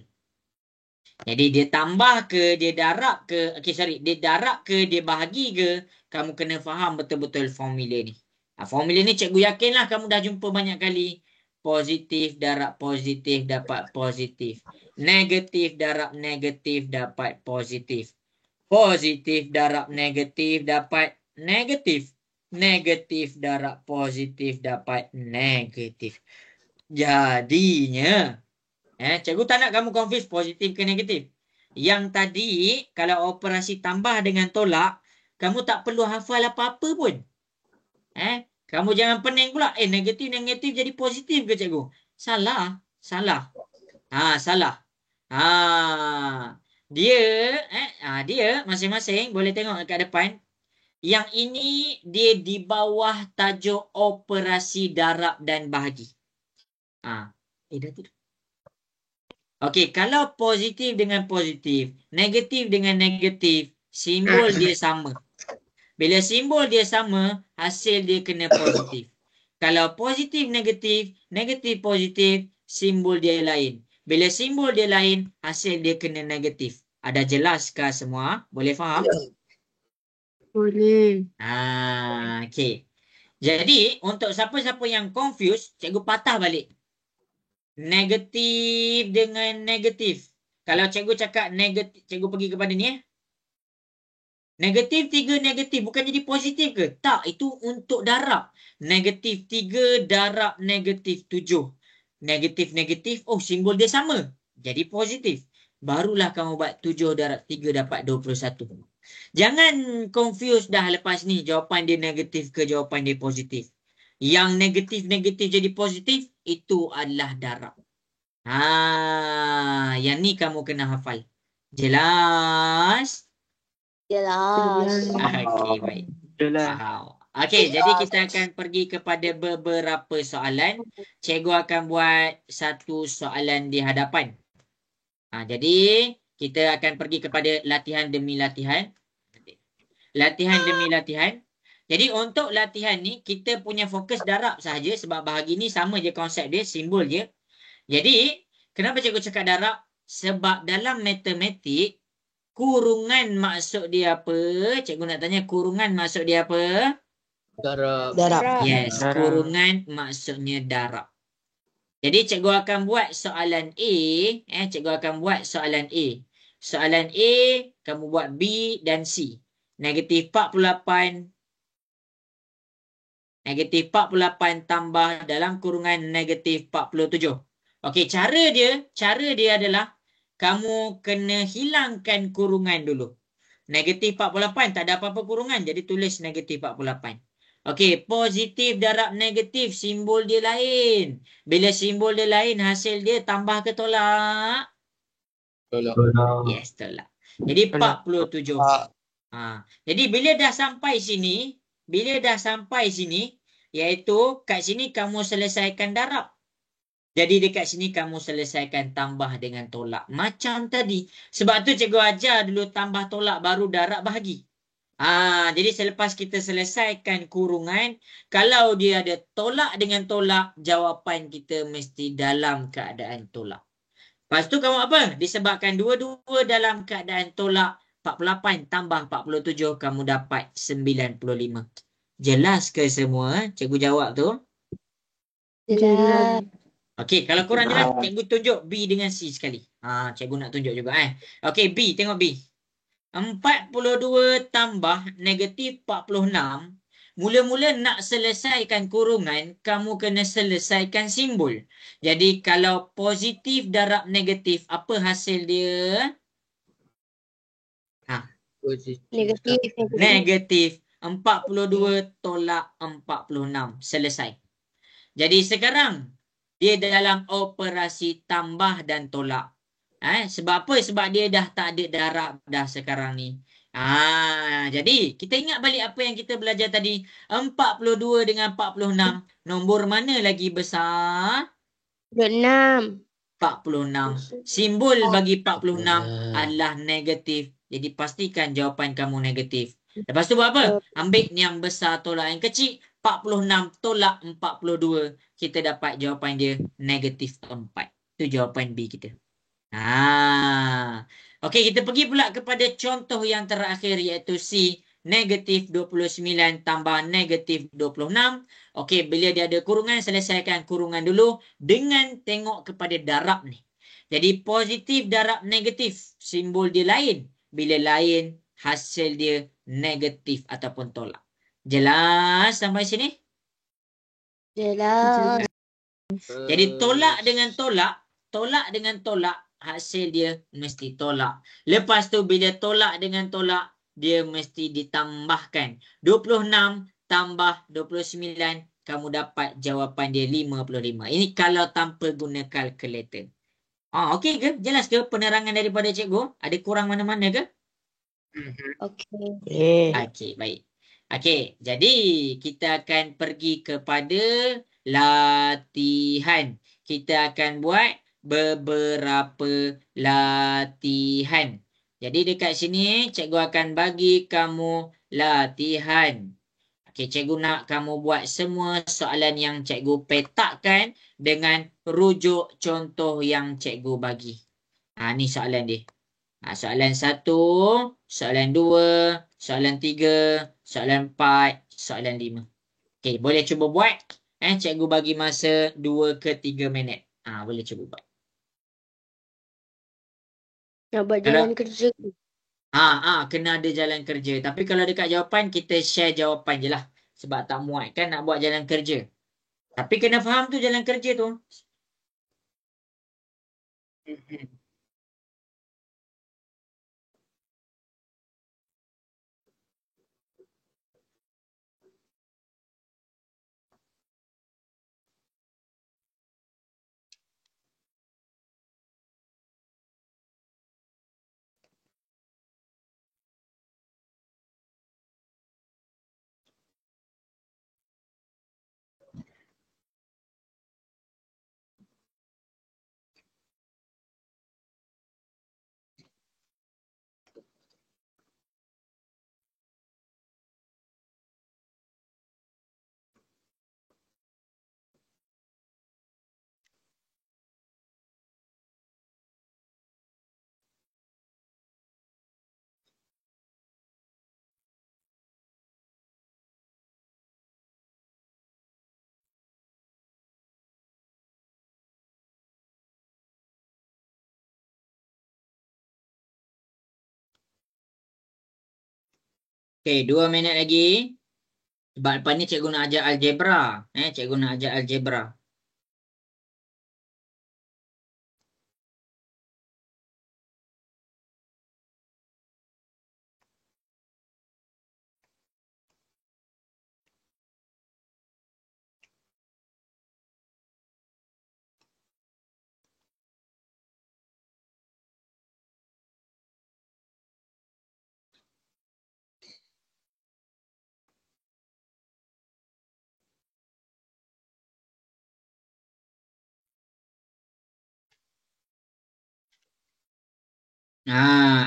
Jadi dia tambah ke, dia darab ke, dia darab ke, dia bahagi ke, kamu kena faham betul-betul formula ni. Formula ni cikgu yakinlah kamu dah jumpa banyak kali. Positif darab positif dapat positif. Negatif darab negatif dapat positif. Positif darab negatif dapat negatif. Negatif darab positif dapat negatif. Jadinya, cikgu tak nak kamu confuse positif ke negatif. Yang tadi, kalau operasi tambah dengan tolak, kamu tak perlu hafal apa-apa pun. Kamu jangan pening pula. Negatif jadi positif ke cikgu? Salah. Salah. Dia masing-masing boleh tengok dekat depan. Yang ini dia di bawah tajuk operasi darab dan bahagi. Dah tidur. Okey, kalau positif dengan positif, negatif dengan negatif, simbol dia sama. Bila simbol dia sama, hasil dia kena positif. Kalau positif negatif, negatif positif, simbol dia lain. Bila simbol dia lain, hasil dia kena negatif. Ada jelaskah semua? Boleh faham? Boleh. Okey. Jadi, untuk siapa-siapa yang confused, cikgu patah balik. Negatif dengan negatif. Kalau cikgu cakap negatif, cikgu pergi kepada ni. Negatif 3 negatif. Bukan jadi positif ke? Tak, itu untuk darab. Negatif 3 darab negatif 7. Negatif-negatif, simbol dia sama. Jadi positif. Barulah kamu buat 7 darab 3 dapat 21. Jangan confuse dah lepas ni. Jawapan dia negatif ke jawapan dia positif. Yang negatif-negatif jadi positif, itu adalah darab. Yang ni kamu kena hafal. Jelas? Jelas. Okey, baik. Okey, jadi kita akan pergi kepada beberapa soalan. Cikgu akan buat satu soalan di hadapan. Jadi kita akan pergi kepada latihan demi latihan. Latihan demi latihan. Jadi untuk latihan ni kita punya fokus darab sahaja sebab bahagi ni sama je konsep dia, simbol je. Jadi kenapa cikgu cakap darab? Sebab dalam matematik kurungan maksud dia apa? Cikgu nak tanya kurungan maksud dia apa? Darab. Yes, Darab. kurungan maksudnya darab. Jadi cikgu akan buat soalan A, cikgu akan buat soalan A. Soalan A kamu buat B dan C. Negatif 48 tambah dalam kurungan negatif 47. Okey, cara dia adalah kamu kena hilangkan kurungan dulu. Negatif 48 tak ada apa-apa kurungan, jadi tulis negatif 48. Okey, positif darab negatif, simbol dia lain. Bila simbol dia lain, hasil dia tambah ke tolak? Tolak. Yes, tolak. Jadi 47. Jadi bila dah sampai sini, iaitu kat sini kamu selesaikan darab. Jadi dekat sini kamu selesaikan tambah dengan tolak. Macam tadi. Sebab tu cikgu ajar dulu tambah tolak baru darab bahagi. Jadi selepas kita selesaikan kurungan, kalau dia ada tolak dengan tolak, jawapan kita mesti dalam keadaan tolak. Lepas tu kamu apa? Disebabkan dua-dua dalam keadaan tolak, 48 tambah 47, kamu dapat 95. Jelas ke semua? Cikgu jawab tu. Jelas. Okey, kalau korang jelas, cikgu tunjuk B dengan C sekali. Cikgu nak tunjuk juga. Okey, B. Tengok B. 42 tambah negatif 46. Mula-mula nak selesaikan kurungan, kamu kena selesaikan simbol. Jadi kalau positif darab negatif, apa hasil dia? Negatif. Negatif. 42 tolak 46. Selesai. Jadi sekarang, dia dalam operasi tambah dan tolak. Sebab apa? Sebab dia dah tak ada darab dah sekarang ni. Jadi kita ingat balik apa yang kita belajar tadi. 42 dengan 46. Nombor mana lagi besar? 26. 46. Simbol bagi 46 adalah negatif. Jadi pastikan jawapan kamu negatif. Lepas tu buat apa? Ambil yang besar tolak yang kecil. 46 tolak 42. Kita dapat jawapan dia negatif 4. Itu jawapan B kita. Okey, kita pergi pula kepada contoh yang terakhir iaitu C. Negatif 29 tambah negatif 26. Okey, bila dia ada kurungan, selesaikan kurungan dulu dengan tengok kepada darab ni. Jadi positif darab negatif, simbol dia lain. Bila lain, hasil dia negatif ataupun tolak. Jelas sampai sini? Jelas. Jadi tolak dengan tolak, hasil dia mesti tolak. Lepas tu bila tolak dengan tolak, dia mesti ditambahkan. 26 tambah 29, kamu dapat jawapan dia 55. Ini kalau tanpa guna kalkulator. Okey ke? Jelas ke penerangan daripada cikgu? Ada kurang mana-mana ke? Okey. Okey, baik. Okey, jadi kita akan pergi kepada latihan. Kita akan buat beberapa latihan. Jadi dekat sini cikgu akan bagi kamu latihan. Okey, cikgu nak kamu buat semua soalan yang cikgu petakkan dengan rujuk contoh yang cikgu bagi. Ni soalan dia. Soalan 1, soalan 2, soalan 3, soalan 4, soalan 5. Okey, boleh cuba buat. Cikgu bagi masa 2 ke 3 minit. Boleh cuba buat. Nak buat jalan kerja. Kena ada jalan kerja. Tapi kalau dekat jawapan, kita share jawapan je lah. Sebab tak muat kan nak buat jalan kerja. Tapi kena faham tu jalan kerja tu. Okey, 2 minit lagi. Sebab lepas ni cikgu nak ajar algebra. Cikgu nak ajar algebra.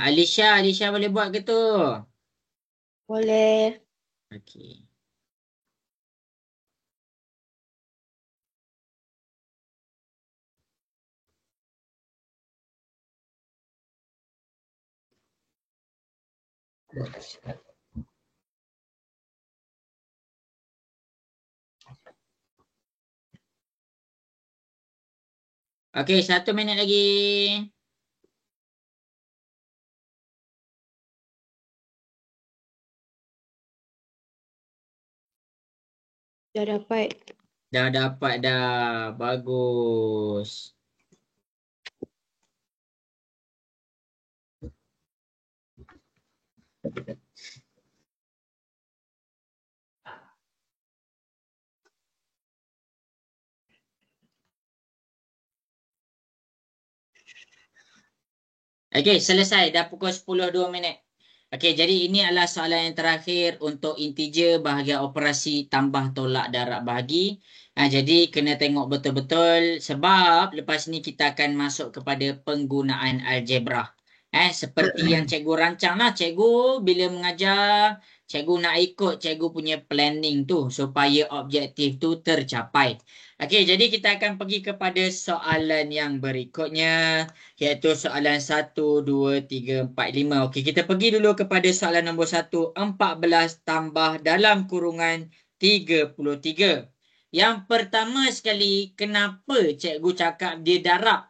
Alisha boleh buat ke tu? Boleh. Okey. Okey, 1 minit lagi. Dah dapat. Dah dapat dah. Bagus. Okey, selesai. Dah pukul 10, 2 minit. Okey, jadi ini adalah soalan yang terakhir untuk integer bahagian operasi tambah tolak darab bahagi. Jadi kena tengok betul-betul sebab lepas ni kita akan masuk kepada penggunaan algebra. Seperti yang cikgu rancang lah. Cikgu bila mengajar, cikgu nak ikut cikgu punya planning tu supaya objektif tu tercapai. Okey, jadi kita akan pergi kepada soalan yang berikutnya. Iaitu soalan 1, 2, 3, 4, 5. Okey, kita pergi dulu kepada soalan nombor 1. 14 tambah dalam kurungan 33. Yang pertama sekali, kenapa cikgu cakap dia darab?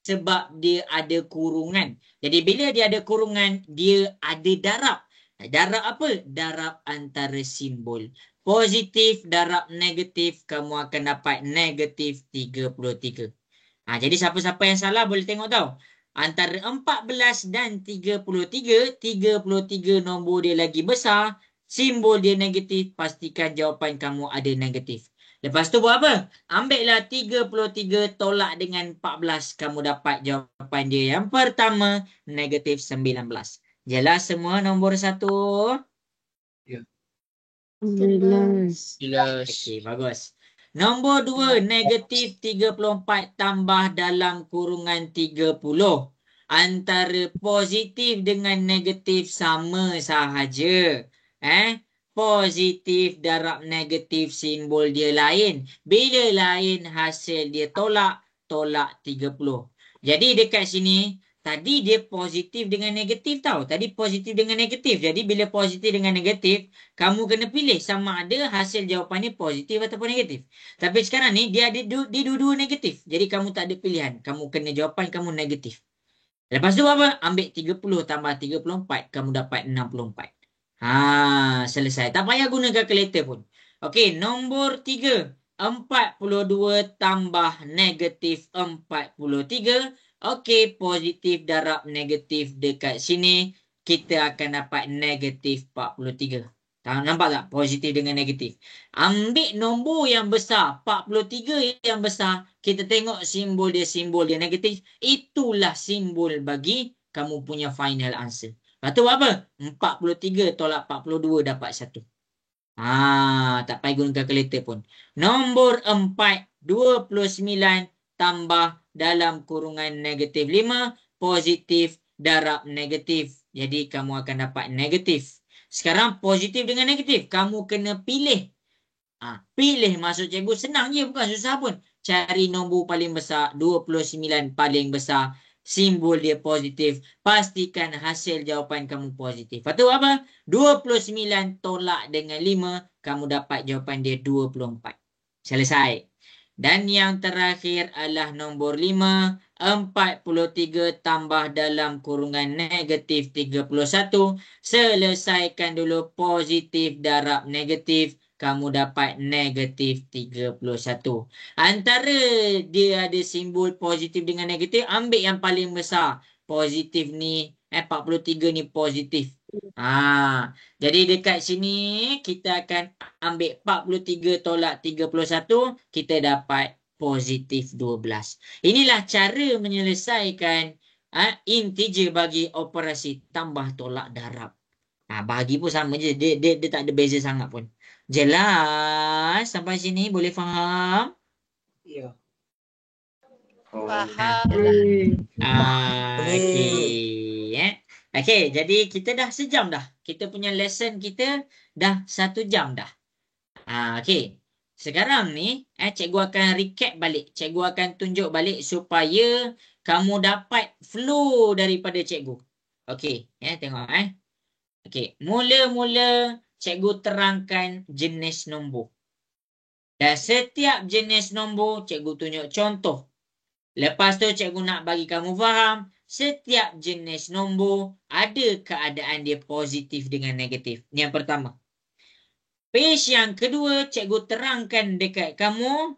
Sebab dia ada kurungan. Jadi bila dia ada kurungan, dia ada darab. Darab apa? Darab antara simbol. Positif darab negatif, kamu akan dapat negatif 33. Jadi siapa-siapa yang salah boleh tengok tau. Antara 14 dan 33, 33 nombor dia lagi besar, simbol dia negatif, pastikan jawapan kamu ada negatif. Lepas tu buat apa? Ambillah 33 tolak dengan 14, kamu dapat jawapan dia yang pertama, negatif 19. Jelas semua nombor 1? Jelas. Jelas. Okey, bagus. Nombor 2, negatif 34 tambah dalam kurungan 30. Antara positif dengan negatif sama sahaja. Positif darab negatif simbol dia lain. Bila lain hasil dia tolak 30. Jadi dekat sini, tadi dia positif dengan negatif tau. Tadi positif dengan negatif. Jadi bila positif dengan negatif, kamu kena pilih sama ada hasil jawapannya positif ataupun negatif. Tapi sekarang ni dia ada dua-dua negatif. Jadi kamu tak ada pilihan. Kamu kena jawapan kamu negatif. Lepas tu apa? Ambil 30 tambah 34, kamu dapat 64. Selesai. Tak payah guna kalkulator pun. Okey, nombor 3. 42 tambah negatif 43. Okey, positif darab negatif dekat sini. Kita akan dapat negatif 43. Nampak tak? Positif dengan negatif. Ambil nombor yang besar. 43 yang besar. Kita tengok simbol dia negatif. Itulah simbol bagi kamu punya final answer. Lepas tu apa? 43 tolak 42 dapat 1. Tak payah guna kalkulator pun. Nombor 4. 29 tambah dalam kurungan negatif 5. Positif darab negatif. Jadi kamu akan dapat negatif. Sekarang positif dengan negatif. Kamu kena pilih. Pilih maksud cikgu senang je. Bukan susah pun. Cari nombor paling besar. 29 paling besar. Simbol dia positif. Pastikan hasil jawapan kamu positif. Lepas tu apa? 29 tolak dengan 5. Kamu dapat jawapan dia 24. Selesai. Dan yang terakhir adalah nombor 5. 43 tambah dalam kurungan negatif 31. Selesaikan dulu positif darab negatif. Kamu dapat negatif 31. Antara dia ada simbol positif dengan negatif, ambil yang paling besar. Positif ni, 43 ni positif. Jadi dekat sini kita akan ambil 43 tolak 31, kita dapat positif 12. Inilah cara menyelesaikan integer bagi operasi tambah tolak darab. Bagi pun sama je. Dia tak ada beza sangat pun. Jelas? Sampai sini boleh faham? Ya. Faham. Okey. Okey, jadi kita dah sejam dah. Kita punya lesson kita dah 1 jam dah. Okey. Sekarang ni, cikgu akan recap balik. Cikgu akan tunjuk balik supaya kamu dapat flow daripada cikgu. Okey, tengok Okey, mula-mula cikgu terangkan jenis nombor. Dan setiap jenis nombor cikgu tunjuk contoh. Lepas tu cikgu nak bagi kamu faham, setiap jenis nombor ada keadaan dia positif dengan negatif. Yang pertama. Page yang kedua, cikgu terangkan dekat kamu,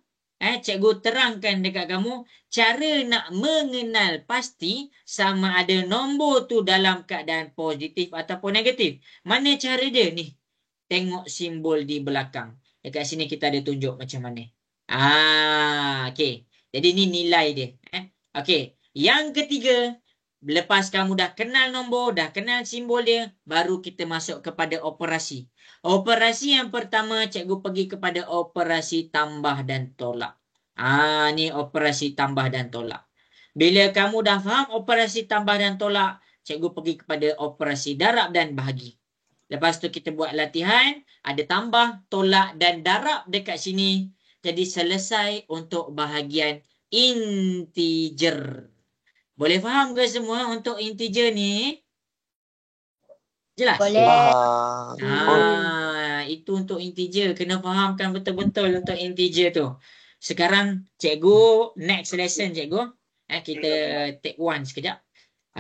cara nak mengenal pasti sama ada nombor tu dalam keadaan positif ataupun negatif. Mana cara dia ni? Tengok simbol di belakang. Dekat sini kita ada tunjuk macam mana. Okey. Jadi ni nilai dia. Okey. Yang ketiga, lepas kamu dah kenal nombor, dah kenal simbol dia, baru kita masuk kepada operasi. Operasi yang pertama, cikgu pergi kepada operasi tambah dan tolak. Ni operasi tambah dan tolak. Bila kamu dah faham operasi tambah dan tolak, cikgu pergi kepada operasi darab dan bahagi. Lepas tu kita buat latihan, ada tambah, tolak dan darab dekat sini. Jadi selesai untuk bahagian integer. Boleh faham ke semua untuk integer ni? Jelas? Boleh. Itu untuk integer. Kena fahamkan betul-betul untuk integer tu. Sekarang cikgu, next lesson cikgu. Kita take one sekejap.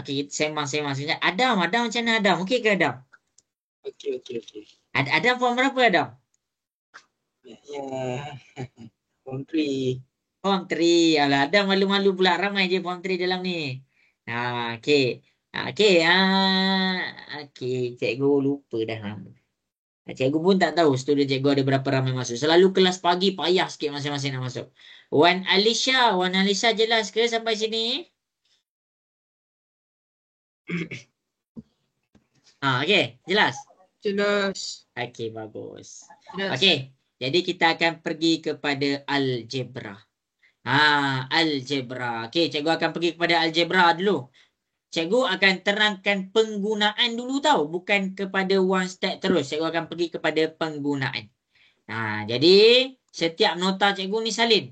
Okay, kita sembang-sembang sekejap. Adam macam mana Adam? Okey ke Adam? Okey. Adam form berapa Adam? Ya. Form 3. Form 3. Alah, Adam malu-malu pula. Ramai je form 3 dalam ni. Okey. Okey, cikgu lupa dah nama. Cikgu pun tak tahu student cikgu ada berapa ramai masuk. Selalu kelas pagi payah sikit masing-masing nak masuk. Wan Alisha jelas ke sampai sini? Okey, jelas? Jelas. Okey, bagus. Jelas. Okey, jadi kita akan pergi kepada algebra. Algebra. Okey, cikgu akan pergi kepada algebra dulu. Cikgu akan terangkan penggunaan dulu tau. Bukan kepada one step terus. Cikgu akan pergi kepada penggunaan. Jadi setiap nota cikgu ni salin.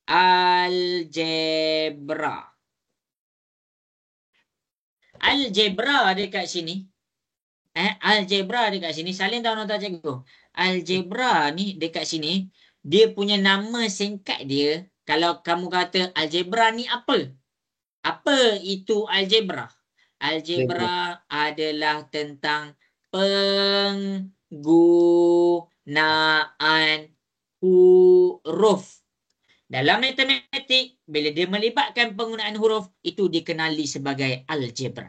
Algebra. Algebra dekat sini. Algebra dekat sini. Salin tahu nota cikgu. Algebra ni dekat sini. Dia punya nama singkat dia. Kalau kamu kata algebra ni apa? Apa itu algebra? Algebra adalah tentang penggunaan huruf. Dalam matematik, bila dia melibatkan penggunaan huruf, itu dikenali sebagai algebra.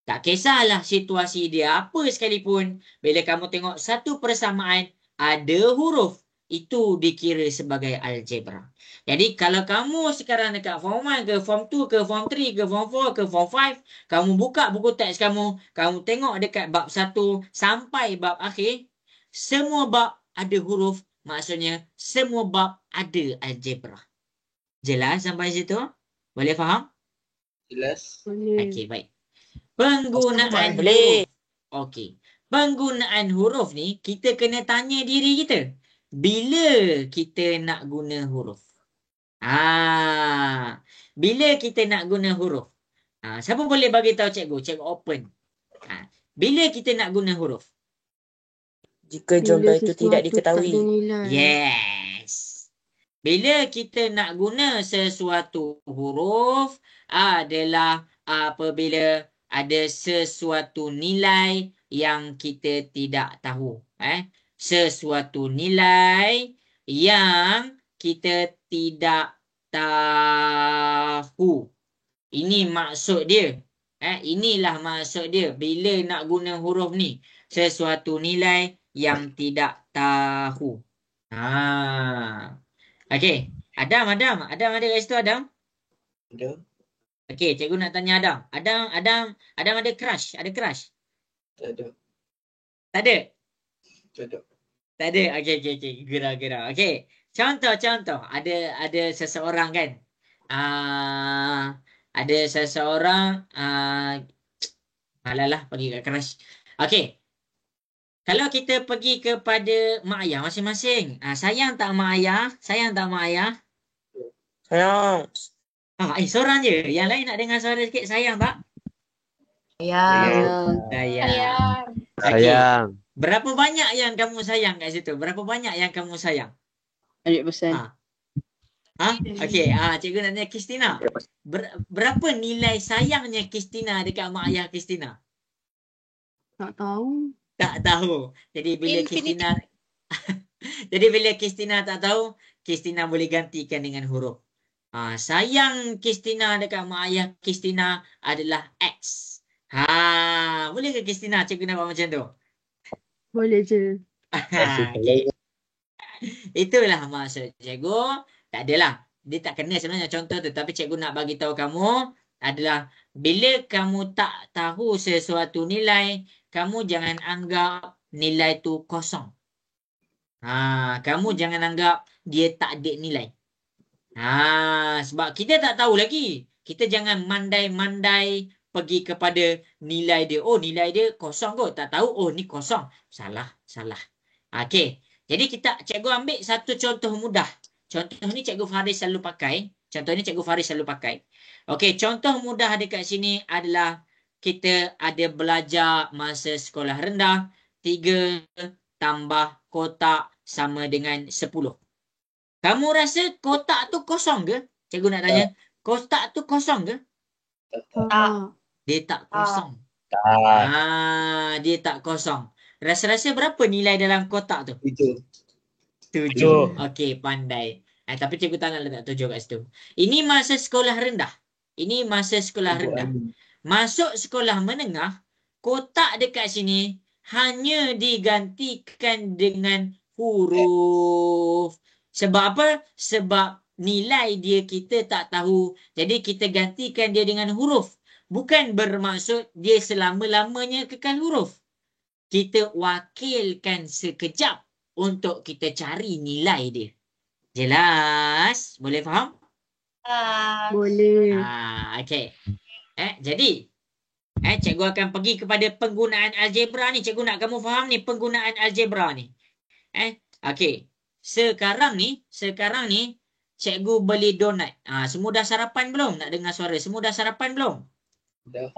Tak kisahlah situasi dia apa sekalipun, bila kamu tengok satu persamaan, ada huruf, itu dikira sebagai algebra. Jadi kalau kamu sekarang dekat form 1 ke form 2 ke form 3 ke form 4 ke form 5, kamu buka buku teks kamu tengok dekat bab 1 sampai bab akhir, semua bab ada huruf, maksudnya semua bab ada algebra. Jelas sampai situ? Boleh faham? Jelas. Okey, baik. Penggunaan Boleh. huruf. Okey. Penggunaan huruf ni kita kena tanya diri kita. Bila kita nak guna huruf? Bila kita nak guna huruf? Siapa boleh bagi tahu cikgu? Cikgu open. Bila kita nak guna huruf? Jika jumlah itu tidak diketahui. Yes. Bila kita nak guna sesuatu huruf adalah apabila ada sesuatu nilai yang kita tidak tahu. Sesuatu nilai yang kita tidak tahu. Ini maksud dia. Inilah maksud dia bila nak guna huruf ni. Sesuatu nilai yang tidak tahu. Okey. Adam ada kat situ, Adam? Ada. Okey, cikgu nak tanya Adam. Adam ada crush? Ada crush? Tak ada. Tak ada? Tak ada. Tak ada. Okey. Gerah. Okey. Contoh. Ada seseorang kan. Ada seseorang alalah pergi kat crush. Okey. Kalau kita pergi kepada mak ayah masing-masing, sayang tak mak ayah? Sayang. Seorang je. Yang lain nak dengar suara sikit. Sayang tak? Sayang. Okey. Berapa banyak yang kamu sayang kat situ? Berapa banyak yang kamu sayang? 100%. Okey. Cikgu nak tanya Kristina. Berapa nilai sayangnya Kristina dekat mak ayah Kristina? Tak tahu. Tak tahu. Jadi bila Kristina tak tahu, Kristina boleh gantikan dengan huruf. Sayang Kristina dekat mak ayah Kristina adalah X. Boleh ke Kristina cikgu nak buat macam tu? Boleh je. Okay. Itulah maksud cikgu. Tak adalah. Dia tak kena sebenarnya contoh tu. Tapi cikgu nak bagi tahu kamu adalah bila kamu tak tahu sesuatu nilai, kamu jangan anggap nilai tu kosong. Kamu jangan anggap dia tak ada nilai. Sebab kita tak tahu lagi. Kita jangan mandai-mandai pergi kepada nilai dia. Oh, nilai dia kosong kot. Tak tahu, oh ni kosong. Salah. Okey. Jadi cikgu ambil satu contoh mudah. Contoh ni cikgu Faris selalu pakai. Okey, contoh mudah dekat sini adalah kita ada belajar masa sekolah rendah. 3 tambah kotak sama dengan 10. Kamu rasa kotak tu kosong ke? Cikgu nak tanya. Kotak tu kosong ke? Tak. Dia tak kosong. Dia tak kosong. Rasa-rasa berapa nilai dalam kotak tu? 7. Okey, pandai. Tapi cikgu tak nak letak 7 kat situ. Ini masa sekolah rendah. Masuk sekolah menengah, kotak dekat sini hanya digantikan dengan huruf. Sebab apa? Sebab nilai dia kita tak tahu. Jadi kita gantikan dia dengan huruf. Bukan bermaksud dia selama-lamanya kekal huruf. Kita wakilkan sekejap untuk kita cari nilai dia. Jelas? Boleh faham? Boleh. Okey. Jadi, cikgu akan pergi kepada penggunaan algebra ni. Cikgu nak kamu faham ni penggunaan algebra ni. Okey. Sekarang ni cikgu beli donat. Semua dah sarapan belum? Nak dengar suara. Semua dah sarapan belum? Dah.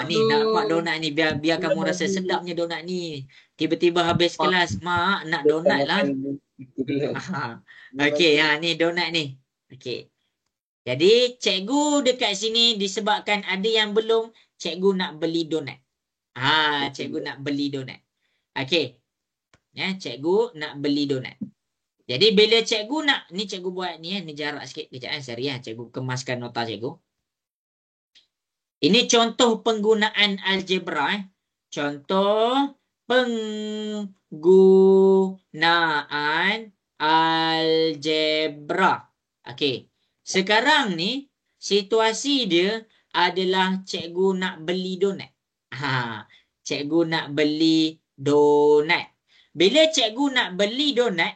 Ni nak buat donat ni biar kamu rasa sedapnya donat ni. Tiba-tiba habis kelas, mak nak donat lah. Okey, ni donat ni. Okey. Jadi cikgu dekat sini disebabkan ada yang belum, cikgu nak beli donat. Cikgu nak beli donat. Okey. Cikgu nak beli donat. Jadi bila cikgu nak, ni cikgu buat ni jarak sikit kejap sorry cikgu kemaskan nota cikgu. Ini contoh penggunaan algebra Contoh penggunaan algebra. Okey. Sekarang ni situasi dia adalah cikgu nak beli donat. Cikgu nak beli donat. Bila cikgu nak beli donat,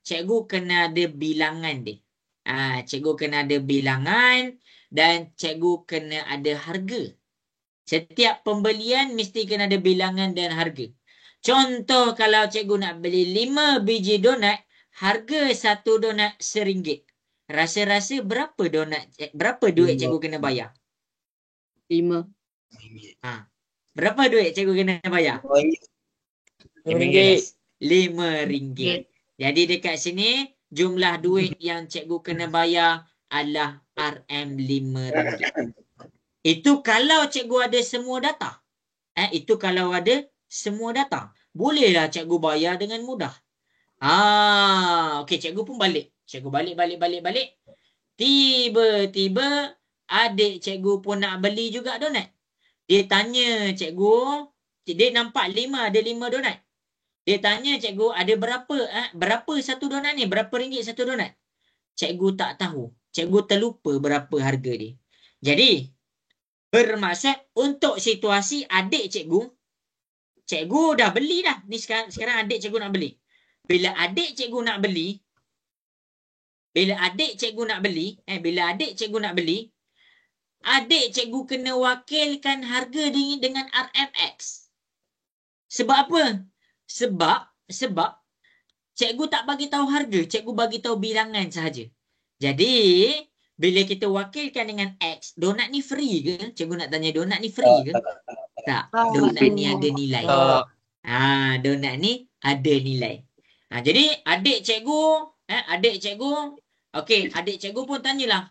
cikgu kena ada bilangan dia. Cikgu kena ada bilangan dan cikgu kena ada harga. Setiap pembelian mesti kena ada bilangan dan harga. Contoh kalau cikgu nak beli 5 biji donat, harga satu donat RM1. Rasa-rasa berapa duit cikgu kena bayar? 5. Berapa duit cikgu kena bayar? RM5. Jadi dekat sini jumlah duit yang cikgu kena bayar adalah RM5. Itu kalau cikgu ada semua data. Itu kalau ada semua data. Bolehlah cikgu bayar dengan mudah. Okey, cikgu pun balik. Cikgu balik. Tiba-tiba adik cikgu pun nak beli juga donat. Dia tanya cikgu, dia nampak ada 5 donat. Dia tanya cikgu, ada berapa satu donat ni? Berapa ringgit satu donat? Cikgu tak tahu. Cikgu terlupa berapa harga dia. Jadi, bermaksud untuk situasi adik cikgu dah beli dah. Ni sekarang adik cikgu nak beli. Bila adik cikgu nak beli, adik cikgu kena wakilkan harga dengan RMX. Sebab apa? Sebab cikgu tak bagi tahu harga, cikgu bagi tahu bilangan sahaja. Jadi, bila kita wakilkan dengan X, donat ni free ke? Cikgu nak tanya, donat ni free ke? Tak. Donat ni ada nilai. Donat ni ada nilai. Jadi adik cikgu, okey, adik cikgu pun tanyalah.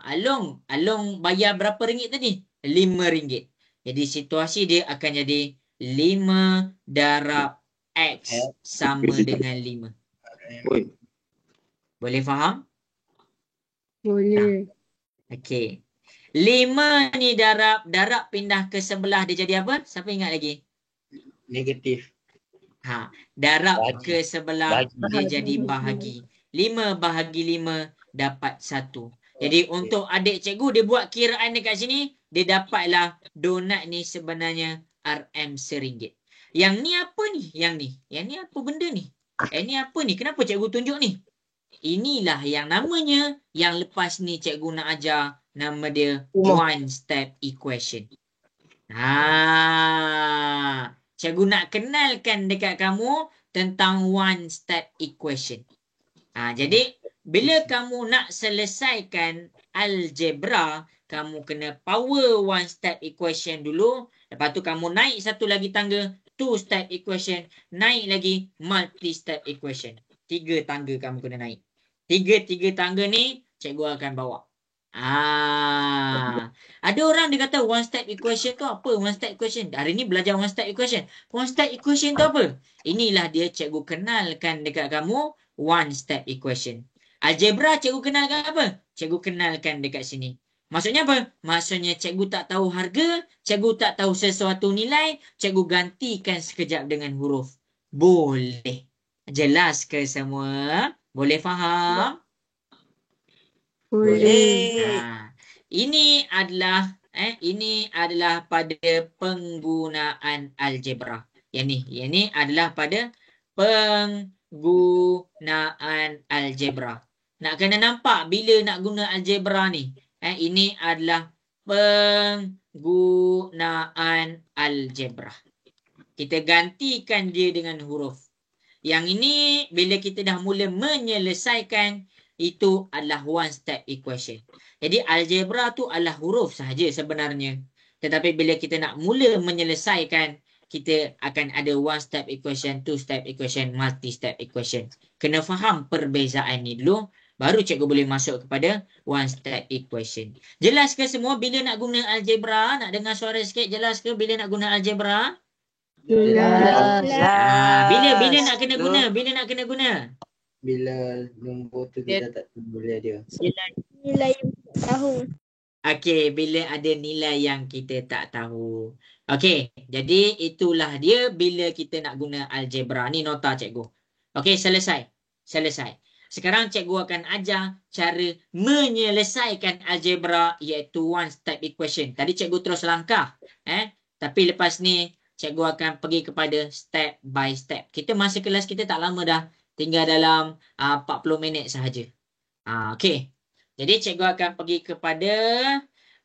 Along bayar berapa ringgit tadi? RM5. Jadi situasi dia akan jadi 5 darab X sama dengan 5. Boleh faham? Boleh. Okey. 5 ni darab pindah ke sebelah dia jadi apa? Siapa ingat lagi? Negatif. Darab Bahagi. ke sebelah dia jadi bahagi. 5 bahagi 5 dapat 1. Jadi untuk adik cikgu dia buat kiraan dekat sini, dia dapatlah donat ni sebenarnya RM1. Yang ni apa ni? Yang ni apa benda ni? Ni apa ni? Kenapa cikgu tunjuk ni? Inilah yang namanya yang lepas ni cikgu nak ajar, nama dia one step equation. Cikgu nak kenalkan dekat kamu tentang one step equation. Jadi bila kamu nak selesaikan algebra, kamu kena power one step equation dulu. Lepas tu kamu naik satu lagi tangga, two step equation. Naik lagi multi step equation. 3 tangga kamu kena naik. 3 tangga ni cikgu akan bawa. Ada orang dia kata one step equation tu apa? One step equation. Hari ni belajar one step equation. One step equation tu apa? Inilah dia cikgu kenalkan dekat kamu one step equation. Algebra cikgu kenalkan apa? Cikgu kenalkan dekat sini. Maksudnya apa? Maksudnya cikgu tak tahu harga, cikgu tak tahu sesuatu nilai, cikgu gantikan sekejap dengan huruf. Boleh. Jelas ke semua? Boleh faham? Boleh. Ini adalah pada penggunaan algebra. Yang ni adalah pada penggunaan algebra. Nak kena nampak bila nak guna algebra ni. Ini adalah penggunaan algebra. Kita gantikan dia dengan huruf. Yang ini bila kita dah mula menyelesaikan, itu adalah one step equation. Jadi algebra tu adalah huruf sahaja sebenarnya. Tetapi bila kita nak mula menyelesaikan, kita akan ada one step equation, two step equation, multi step equation. Kena faham perbezaan ni dulu, baru cikgu boleh masuk kepada one step equation. Jelas ke semua bila nak guna algebra? Nak dengar suara sikit, jelas ke bila nak guna algebra? Jelas. Bila nak kena guna? Bila nak kena guna? Bila nombor tu kita tak boleh dia. Nilai tahu. Okey, bila ada nilai yang kita tak tahu. Okey, jadi itulah dia bila kita nak guna algebra. Ni nota cikgu. Okey, selesai. Sekarang cikgu akan ajar cara menyelesaikan algebra iaitu one step equation. Tadi cikgu terus langkah. Tapi lepas ni cikgu akan pergi kepada step by step. Kita masa kelas kita tak lama dah. Tinggal dalam 40 minit sahaja. Okey. Jadi cikgu akan pergi kepada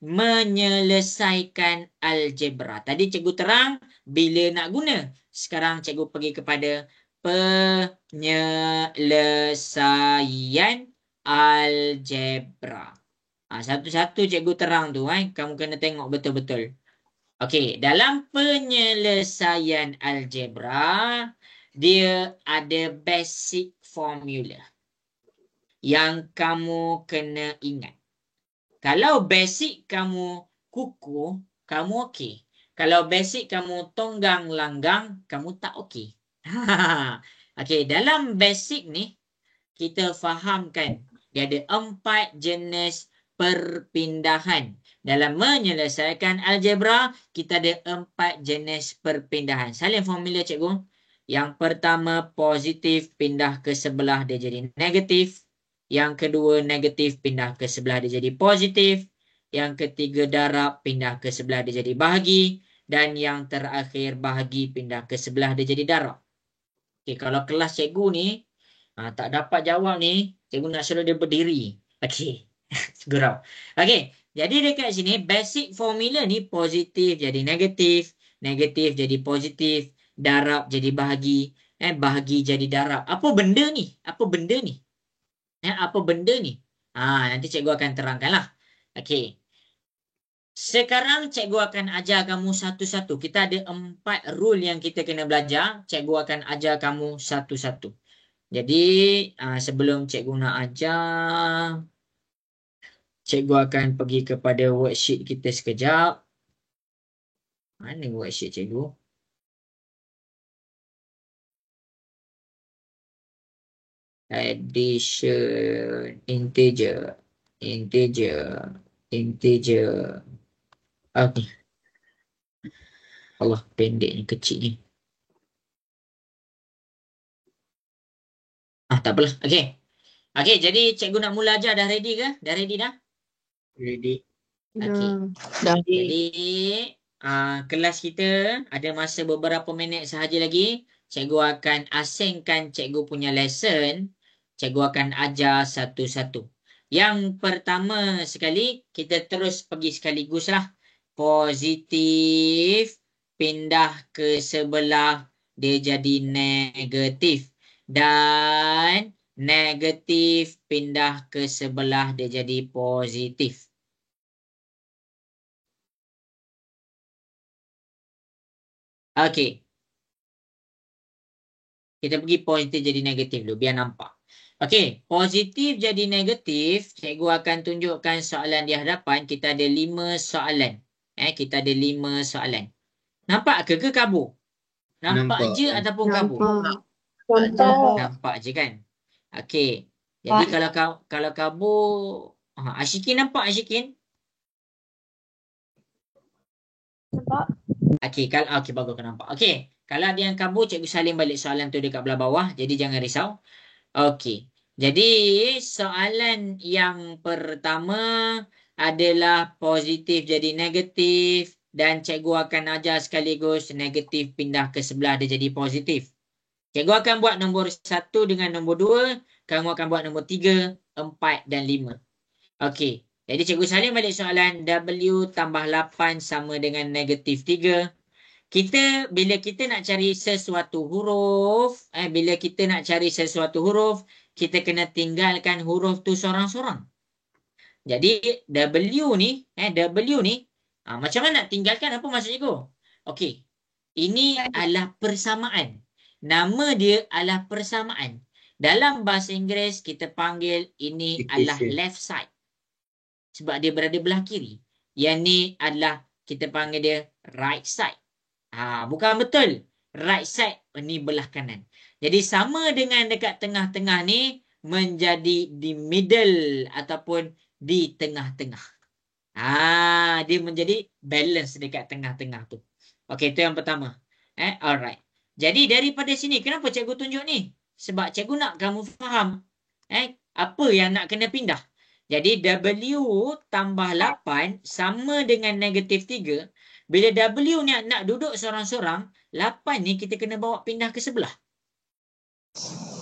menyelesaikan algebra. Tadi cikgu terang bila nak guna. Sekarang cikgu pergi kepada penyelesaian algebra. Satu-satu cikgu terang tu. Kamu kena tengok betul-betul. Okey, dalam penyelesaian algebra, dia ada basic formula yang kamu kena ingat. Kalau basic kamu kukuh, kamu okey. Kalau basic kamu tonggang langgang, kamu tak okey. Okey, dalam basic ni, kita fahamkan dia ada 4 jenis perpindahan. Dalam menyelesaikan algebra, kita ada 4 jenis perpindahan. Salin formula cikgu. Yang pertama, positif pindah ke sebelah dia jadi negatif. Yang kedua, negatif pindah ke sebelah dia jadi positif. Yang ketiga, darab pindah ke sebelah dia jadi bahagi. Dan yang terakhir, bahagi pindah ke sebelah dia jadi darab. Okay, kalau kelas cikgu ni tak dapat jawab ni, cikgu nak suruh dia berdiri. Okey. Gurau. Okey. Jadi dekat sini basic formula ni positif jadi negatif, negatif jadi positif, darab jadi bahagi, bahagi jadi darab. Apa benda ni? Apa benda ni? Apa benda ni? Nanti cikgu akan terangkanlah. Okey. Sekarang cikgu akan ajar kamu satu-satu. Kita ada 4 rule yang kita kena belajar. Cikgu akan ajar kamu satu-satu. Jadi sebelum cikgu nak ajar, cikgu akan pergi kepada worksheet kita sekejap. Mana worksheet cikgu? Addition, integer. Okay. Allah, pendeknya kecil ni. Tak apalah. Okey. Okey, jadi cikgu nak mula ajar. Dah ready ke? Dah ready dah? Ready. Okey. Dah. Jadi kelas kita ada masa beberapa minit sahaja lagi. Cikgu akan asingkan cikgu punya lesson. Cikgu akan ajar satu-satu. Yang pertama sekali, kita terus pergi sekaligus lah. Positif pindah ke sebelah, dia jadi negatif. Dan negatif pindah ke sebelah, dia jadi positif. Okey. Kita pergi positif jadi negatif dulu, biar nampak. Okey, positif jadi negatif, cikgu akan tunjukkan soalan di hadapan. Kita ada 5 soalan. Kita ada 5 soalan. Nampak ke kabur? Nampak je ataupun kabur? Nampak je kan? Okey. Jadi kalau kabur, Ashikin nampak Ashikin? Nampak. Okey, bagus kau nampak. Okey, kalau ada yang kabur, cikgu salin balik soalan tu dekat belah bawah. Jadi jangan risau. Okey. Jadi soalan yang pertama adalah positif jadi negatif dan cikgu akan ajar sekaligus negatif pindah ke sebelah dia jadi positif. Cikgu akan buat nombor 1 dengan nombor 2, kamu akan buat nombor 3, 4 dan 5. Okey. Jadi cikgu salin balik soalan W tambah 8 sama dengan negatif 3. Bila kita nak cari sesuatu huruf, kita kena tinggalkan huruf tu sorang-sorang. Jadi W ni, macam mana nak tinggalkan? Apa maksud cikgu? Okey. Ini adalah persamaan. Nama dia adalah persamaan. Dalam bahasa Inggeris kita panggil ini adalah left side. Sebab dia berada belah kiri. Yang ni adalah kita panggil dia right side. Bukan betul. Right side ni belah kanan. Jadi sama dengan dekat tengah-tengah ni menjadi di middle ataupun di tengah-tengah. Dia menjadi balance dekat tengah-tengah tu. Okey, itu yang pertama. Alright. Jadi daripada sini kenapa cikgu tunjuk ni? Sebab cikgu nak kamu faham apa yang nak kena pindah. Jadi W tambah 8 sama dengan negatif 3. Bila W ni nak duduk sorang-sorang, 8 ni kita kena bawa pindah ke sebelah.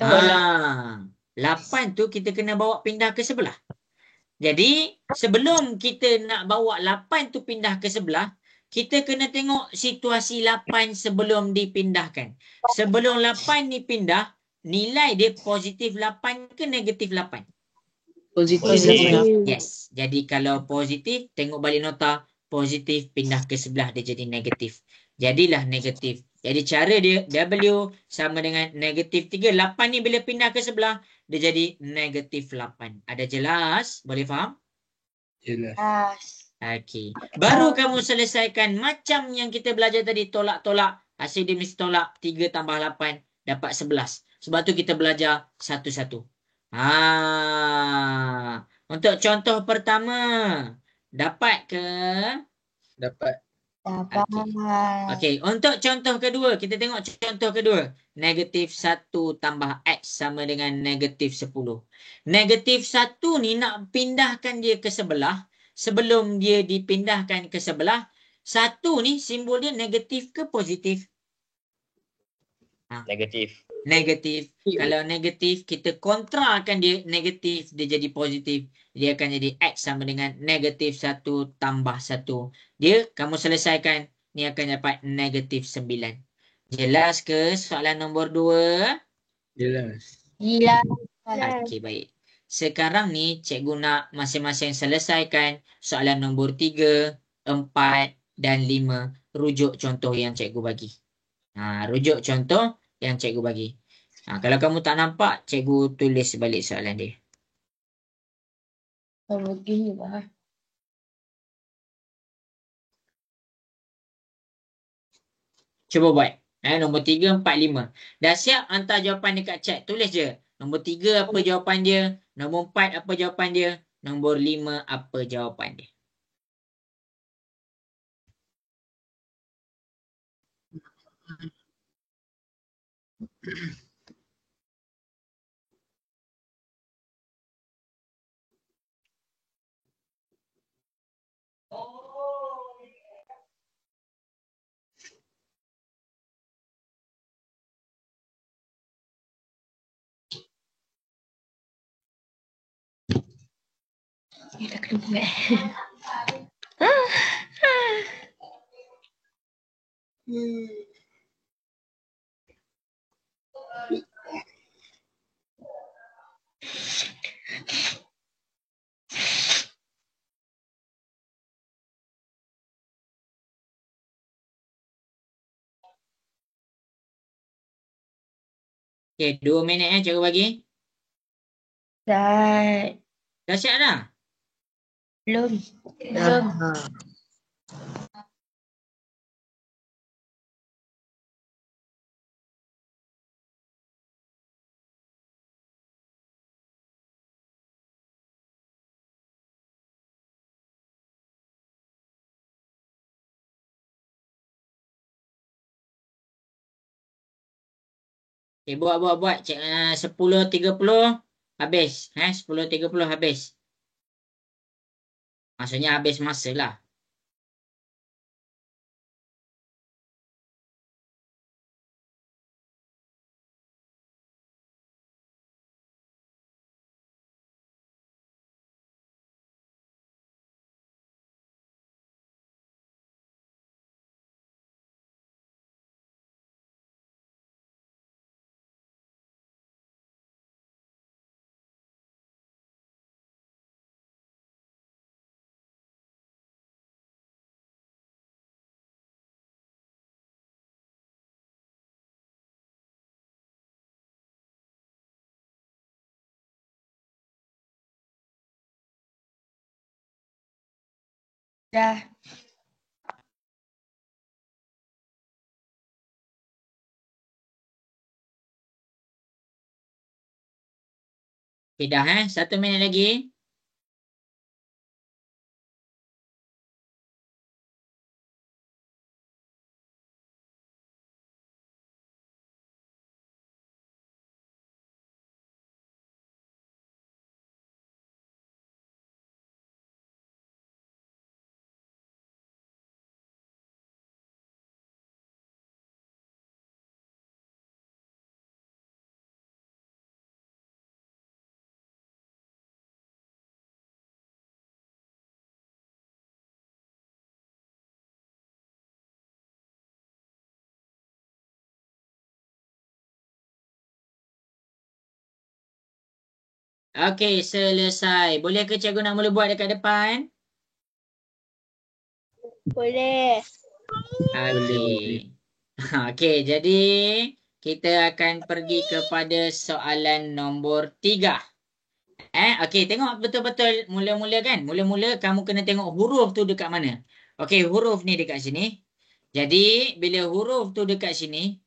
8 tu kita kena bawa pindah ke sebelah. Jadi sebelum kita nak bawa 8 tu pindah ke sebelah, kita kena tengok situasi 8 sebelum dipindahkan. Sebelum 8 ni pindah, nilai dia positif 8 ke negatif 8? Positif. Yes. Jadi kalau positif, tengok balik nota positif pindah ke sebelah dia jadi negatif. Jadilah negatif. Jadi cara dia W sama dengan negatif 3. 8 ni bila pindah ke sebelah dia jadi negatif 8. Ada jelas? Boleh faham? Jelas. Okey. Baru kamu selesaikan macam yang kita belajar tadi, tolak-tolak. Hasil dia mesti tolak 3 tambah 8 dapat 11. Sebab tu kita belajar satu-satu. Untuk contoh pertama, dapat ke? Dapat. Dapat. Okey, untuk contoh kedua, kita tengok contoh kedua. Negatif 1 tambah X sama dengan negatif 10. Negatif 1 ni nak pindahkan dia ke sebelah. Sebelum dia dipindahkan ke sebelah, 1 ni simbol dia negatif ke positif? Negatif. Negatif. Kalau negatif, kita kontrakan dia negatif, dia jadi positif. Dia akan jadi X sama dengan negatif 1 tambah 1. Dia, kamu selesaikan, ni akan dapat negatif 9. Jelas ke soalan nombor 2? Jelas. Gila. Okey, baik. Sekarang ni, cikgu nak masing-masing selesaikan soalan nombor 3, 4 dan 5. Rujuk contoh yang cikgu bagi. Rujuk contoh yang cikgu bagi. Kalau kamu tak nampak, cikgu tulis balik soalan dia. Begini lah. Cuba buat. Nombor 3, 4, 5. Dah siap? Hantar jawapan dekat chat. Tulis je. Nombor 3 apa jawapan dia. Nombor 4 apa jawapan dia. Nombor 5 apa jawapan dia. Dia dah kena buat. Okey, 2 minit cikgu bagi. Dah. Dah siap dah? Belum. Belum. Okey, buat. 10.30 habis. 10.30 habis. Maksudnya habis masa lah. Dah. Okey, dah 1 minit lagi. Okey, selesai. Boleh ke cikgu nak mula buat dekat depan? Boleh. Okey. Okey, jadi kita akan pergi kepada soalan nombor 3. Okey, tengok betul-betul mula-mula kan. Mula-mula kamu kena tengok huruf tu dekat mana. Okey, huruf ni dekat sini. Jadi, bila huruf tu dekat sini,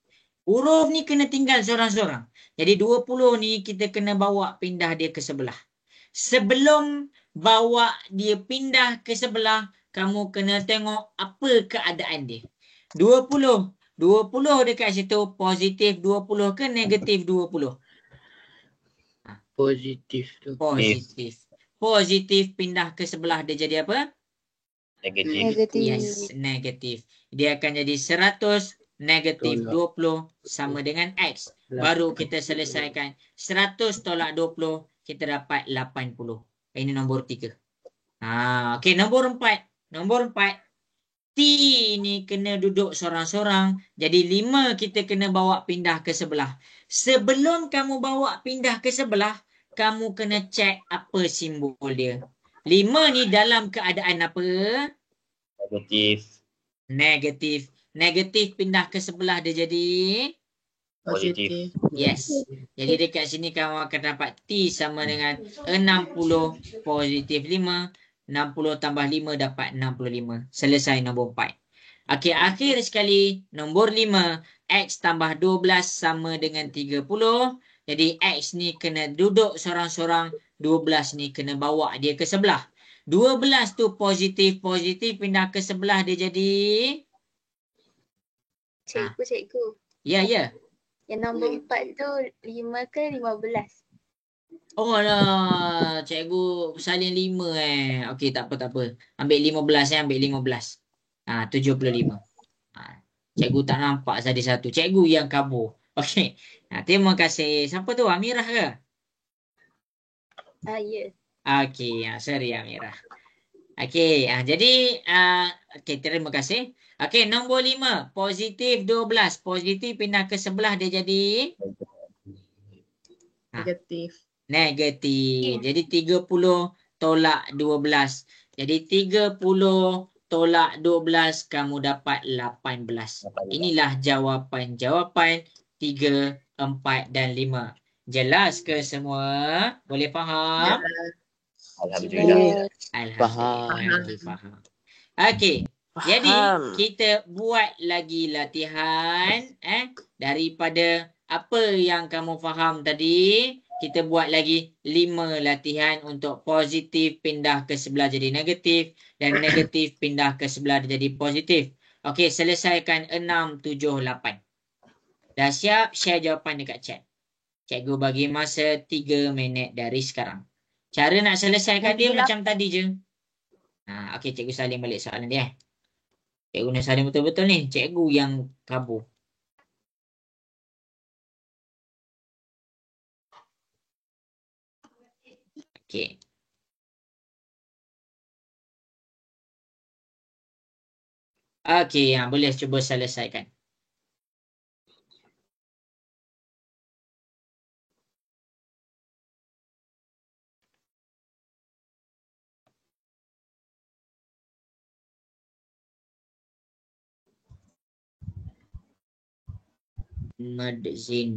huruf ni kena tinggal seorang-seorang. Jadi 20 ni kita kena bawa pindah dia ke sebelah. Sebelum bawa dia pindah ke sebelah, kamu kena tengok apa keadaan dia. 20 dekat situ positif 20 ke negatif 20? Positif tu. Positif. Positif pindah ke sebelah dia jadi apa? Negatif. Yes, negatif. Dia akan jadi 100 negatif Tolak. 20 sama dengan X. Baru kita selesaikan. 100 tolak 20, kita dapat 80. Ini nombor 3. Okey, nombor 4. Nombor 4. T ni kena duduk sorang-sorang. Jadi 5 kita kena bawa pindah ke sebelah. Sebelum kamu bawa pindah ke sebelah, kamu kena cek apa simbol dia. 5 ni dalam keadaan apa? Negatif. Negatif pindah ke sebelah dia jadi Positif. yes. Jadi dekat sini kamu akan dapat T sama dengan 60 positif 5. 60 tambah 5 dapat 65. Selesai nombor 4. Okey, akhir sekali nombor 5. X tambah 12 sama dengan 30. Jadi X ni kena duduk sorang-sorang. 12 ni kena bawa dia ke sebelah. 12 tu positif pindah ke sebelah dia jadi Cikgu. ya. Yang nombor 4 tu 5 ke 15? Oh lah, cikgu salin 5 Okey, tak apa. Ambil 15 ambil 15. 75. Cikgu tak nampak tadi satu. Cikgu yang kabur. Okey. Terima kasih. Siapa tu? Amirah ke? Ya. Okey, sorry Amirah. Okey, jadi okey, terima kasih. Okey, nombor 5, positif 12. Positif pindah ke sebelah dia jadi Negatif. negatif. Jadi 30 tolak 12. Jadi 30 tolak 12 kamu dapat 18. Inilah jawapan 3, 4 dan 5. Jelas ke semua? Boleh faham? Alhamdulillah. Alhamdulillah boleh faham. Okey. Jadi kita buat lagi latihan daripada apa yang kamu faham tadi. Kita buat lagi 5 latihan untuk positif pindah ke sebelah jadi negatif dan negatif pindah ke sebelah jadi positif. Okey, selesaikan 6, 7, 8. Dah siap? Share jawapan dekat chat. Cikgu bagi masa 3 minit dari sekarang. Cara nak selesaikan dia macam tadi je. Okey, cikgu salin balik soalan dia. Cikgu nak salin betul-betul ni. Cikgu yang kabur. Okey. Okey, boleh cuba selesaikan. Madzin.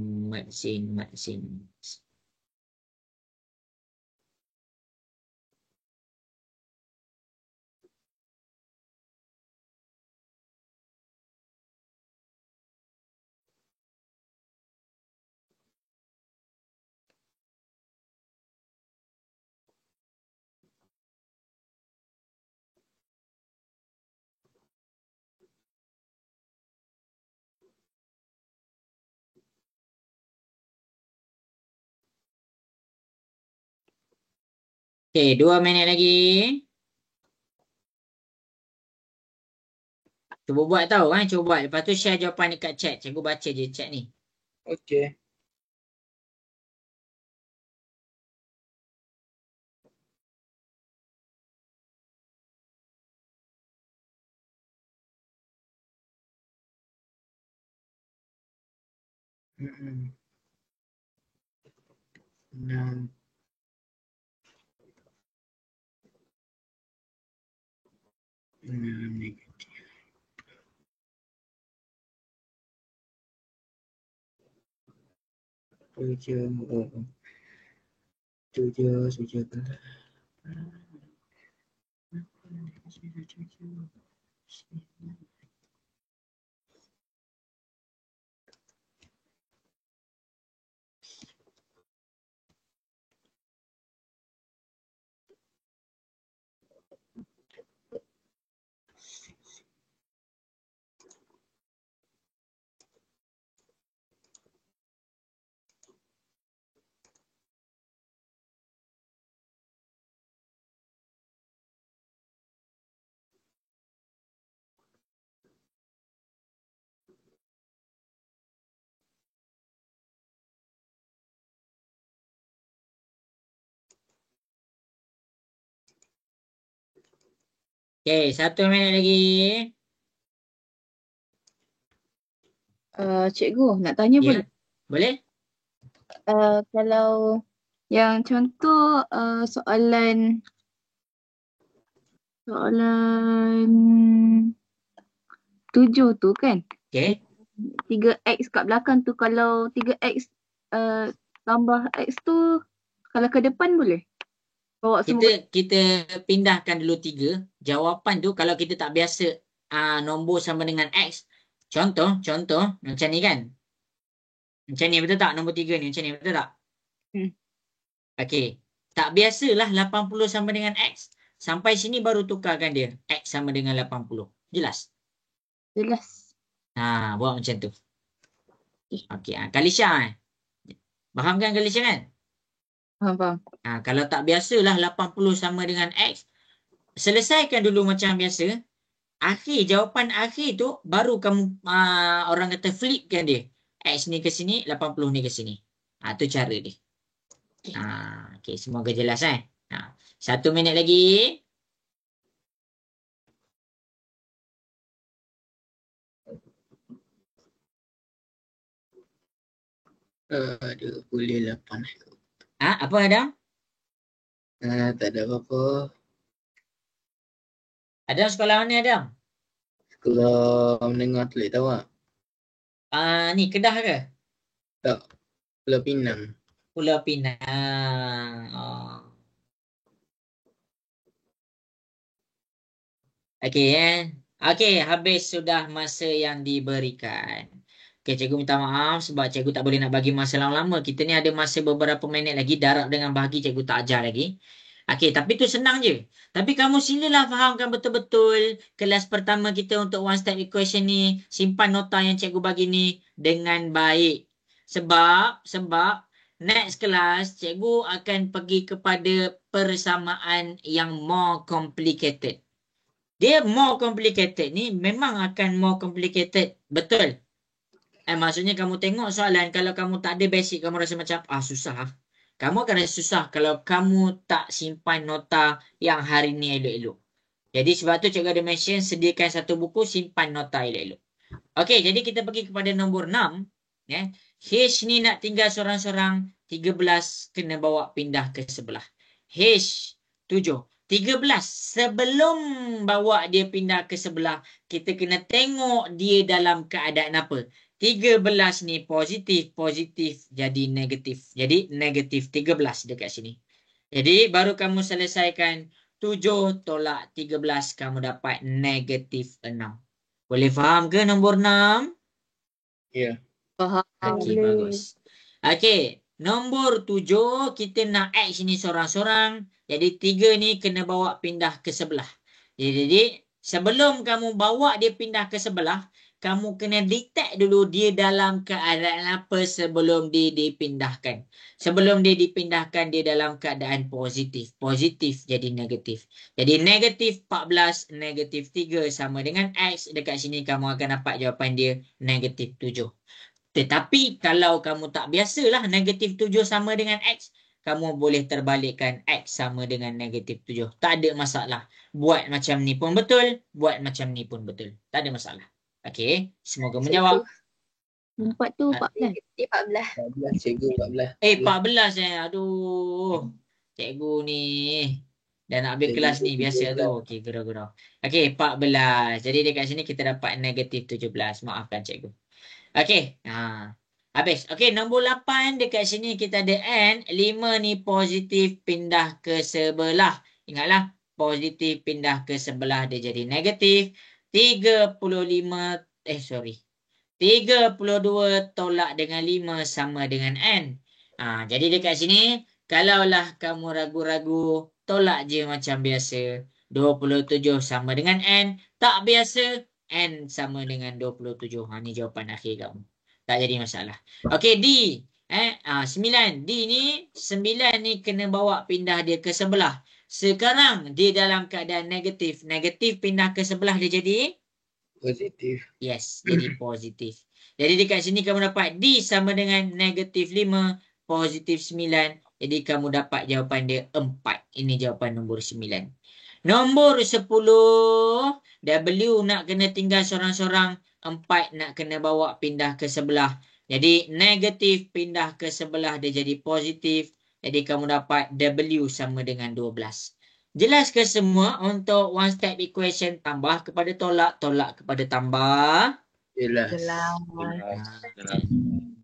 Okey, 2 minit lagi. Cuba buat tahu cuba buat. Lepas tu share jawapan dekat chat. Cikgu baca je chat ni. Okey. Hmm. 6. 6 negatif. 7. Okey, 1 minit lagi. Cikgu nak tanya Ya. boleh? Boleh? Kalau yang contoh soalan 7 tu kan, Okey. 3x kat belakang tu, kalau 3x tambah x tu kalau ke depan boleh? Bawa semua Kita pindahkan dulu 3. Jawapan tu kalau kita tak biasa nombor sama dengan X. Contoh macam ni kan. Macam ni betul tak? Nombor 3 ni macam ni betul tak? Okey. Tak biasalah 80 sama dengan X. Sampai sini baru tukarkan dia. X sama dengan 80. Jelas? jelas. Buat macam tu. Okey. Kalisha faham kan Kalisha kan? Faham. Kalau tak biasalah 80 sama dengan X. Selesaikan dulu macam biasa. Jawapan akhir tu baru kamu orang kata flipkan dia. X ni ke sini, 80 ni ke sini. Tu cara dia. Okey, semoga jelas 1 minit lagi. Aduh, boleh 8. Apa Adam? Tak ada apa-apa. Adam sekolah mana Adam? Sekolah menengah Teluk Tawak. Ni Kedah ke? Tak, Pulau Pinang. Pulau Pinang. Okey Okey, habis sudah masa yang diberikan. Okey, cikgu minta maaf sebab cikgu tak boleh nak bagi masa lama-lama. Kita ni ada masa beberapa minit lagi. Darab dengan bahagi cikgu tak ajar lagi. Okey, tapi tu senang je. Tapi kamu silalah fahamkan betul-betul kelas pertama kita untuk one step equation ni. Simpan nota yang cikgu bagi ni dengan baik. Sebab next kelas cikgu akan pergi kepada persamaan yang more complicated. Dia more complicated ni memang akan more complicated. Betul. Maksudnya kamu tengok soalan, kalau kamu tak ada basic, kamu rasa macam susah. Kamu akan rasa susah kalau kamu tak simpan nota yang hari ni elok-elok. Jadi sebab tu cikgu ada mention, sediakan satu buku, simpan nota elok-elok. Okey, jadi kita pergi kepada nombor 6. H ni nak tinggal seorang-seorang, 13 kena bawa pindah ke sebelah. H 7. 13 sebelum bawa dia pindah ke sebelah, kita kena tengok dia dalam keadaan apa. 13 ni positif jadi negatif. Jadi negatif 13 dekat sini. Jadi baru kamu selesaikan 7 tolak 13, kamu dapat negatif 6. Boleh faham ke nombor 6? Ya. Faham. Okey, bagus. Okey, nombor 7 kita nak X ni seorang-seorang. Jadi 3 ni kena bawa pindah ke sebelah. Jadi sebelum kamu bawa dia pindah ke sebelah, kamu kena detect dulu dia dalam keadaan apa sebelum dia dipindahkan. Sebelum dia dipindahkan, dia dalam keadaan positif. Positif jadi negatif. Jadi negatif 14, negatif 3 sama dengan X. Dekat sini kamu akan dapat jawapan dia negatif 7. Tetapi kalau kamu tak biasalah negatif 7 sama dengan X, kamu boleh terbalikkan X sama dengan negatif 7. Tak ada masalah. Buat macam ni pun betul, buat macam ni pun betul. Tak ada masalah. Okey, semoga menjawab. 4 tu 14. 14. 14, cikgu 14. 14 Aduh. Cikgu ni dah nak habis Cikgu kelas ni biasa 17. tu. Okey, gurau-gurau. Okey, 14. Jadi dekat sini kita dapat negatif 17. Maafkan cikgu. Okey. Habis. Okey, nombor 8 dekat sini kita ada N. 5 ni positif pindah ke sebelah. Ingatlah, positif pindah ke sebelah dia jadi negatif. 35, 32 tolak dengan 5 sama dengan N. Jadi dekat sini, kalaulah kamu ragu-ragu, tolak je macam biasa. 27 sama dengan N. Tak biasa, N sama dengan 27. Ni jawapan akhir kamu. Tak jadi masalah. Okey, D. 9. D ni, 9 ni kena bawa pindah dia ke sebelah. Sekarang dia dalam keadaan negatif. Negatif pindah ke sebelah dia jadi? Positif. Yes, jadi positif. Jadi dekat sini kamu dapat D sama dengan negatif 5, positif 9. Jadi kamu dapat jawapan dia 4. Ini jawapan nombor 9. Nombor 10, W nak kena tinggal seorang-seorang. 4 nak kena bawa pindah ke sebelah. Jadi negatif pindah ke sebelah dia jadi positif. Jadi kamu dapat W sama dengan 12. Jelas ke semua untuk one step equation tambah kepada tolak, tolak kepada tambah? Jelas.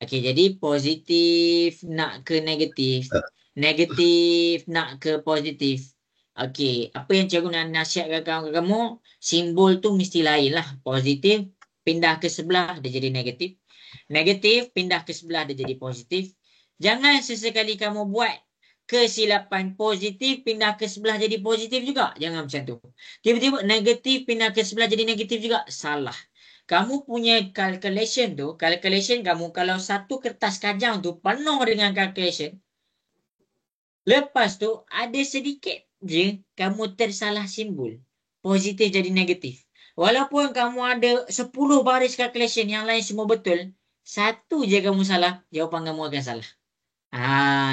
Okey, jadi positif nak ke negatif. Negatif nak ke positif. Okey, apa yang cikgu nak nasihatkan kamu, simbol tu mesti lain lah. Positif pindah ke sebelah dia jadi negatif. Negatif pindah ke sebelah dia jadi positif. Jangan sesekali kamu buat kesilapan positif pindah ke sebelah jadi positif juga. Jangan macam tu. Tiba-tiba negatif pindah ke sebelah jadi negatif juga. Salah. Kamu punya calculation kamu kalau satu kertas kajang tu penuh dengan calculation. Lepas tu ada sedikit je kamu tersalah simbol. Positif jadi negatif. Walaupun kamu ada 10 baris calculation yang lain semua betul, satu je kamu salah, jawapan kamu akan salah.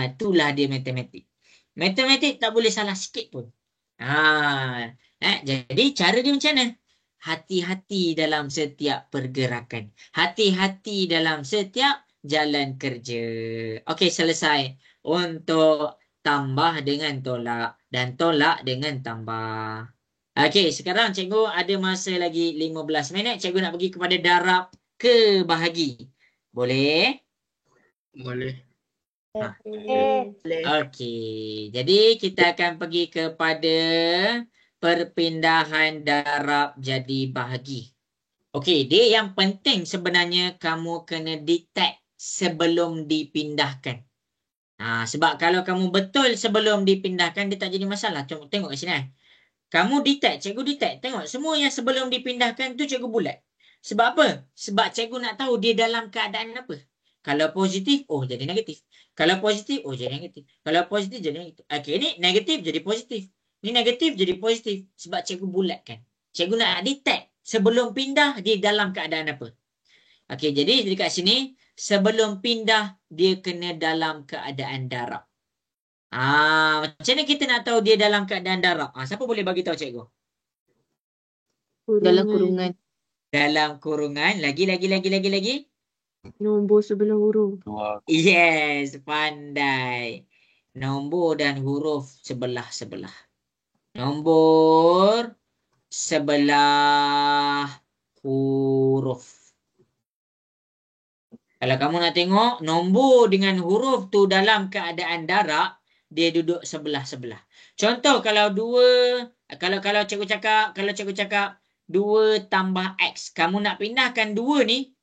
Itulah dia matematik. Matematik tak boleh salah sikit pun. Jadi cara dia macam mana? Hati-hati dalam setiap pergerakan. Hati-hati dalam setiap jalan kerja. Okey, selesai. Untuk tambah dengan tolak dan tolak dengan tambah. Okey, sekarang cikgu ada masa lagi 15 minit. Cikgu nak pergi kepada darab ke bahagi. Boleh? Boleh. Okey, jadi kita akan pergi kepada perpindahan darab jadi bahagi. Okey, dia yang penting sebenarnya kamu kena detect sebelum dipindahkan. Sebab kalau kamu betul sebelum dipindahkan, dia tak jadi masalah. Tengok kat sini. Kamu detect, cikgu detect. Tengok, semua yang sebelum dipindahkan tu cikgu bulat. Sebab apa? Sebab cikgu nak tahu dia dalam keadaan apa. Kalau positif, jadi negatif. Kalau positif, jadi negatif. Kalau positif, jadi negatif. Okey, ni negatif jadi positif. Ni negatif jadi positif. Sebab cikgu bulatkan. Cikgu nak detect sebelum pindah dia dalam keadaan apa. Okey, jadi dekat sini, sebelum pindah dia kena dalam keadaan darab. Macam mana kita nak tahu dia dalam keadaan darab? Siapa boleh bagi tahu cikgu? Dalam kurungan. Dalam kurungan. Lagi. Nombor sebelum huruf. Yes, pandai. Nombor dan huruf sebelah-sebelah. Nombor sebelah huruf. Kalau kamu nak tengok, nombor dengan huruf tu dalam keadaan darab, dia duduk sebelah-sebelah. Contoh kalau kalau cikgu cakap 2 tambah X. Kamu nak pindahkan 2 ni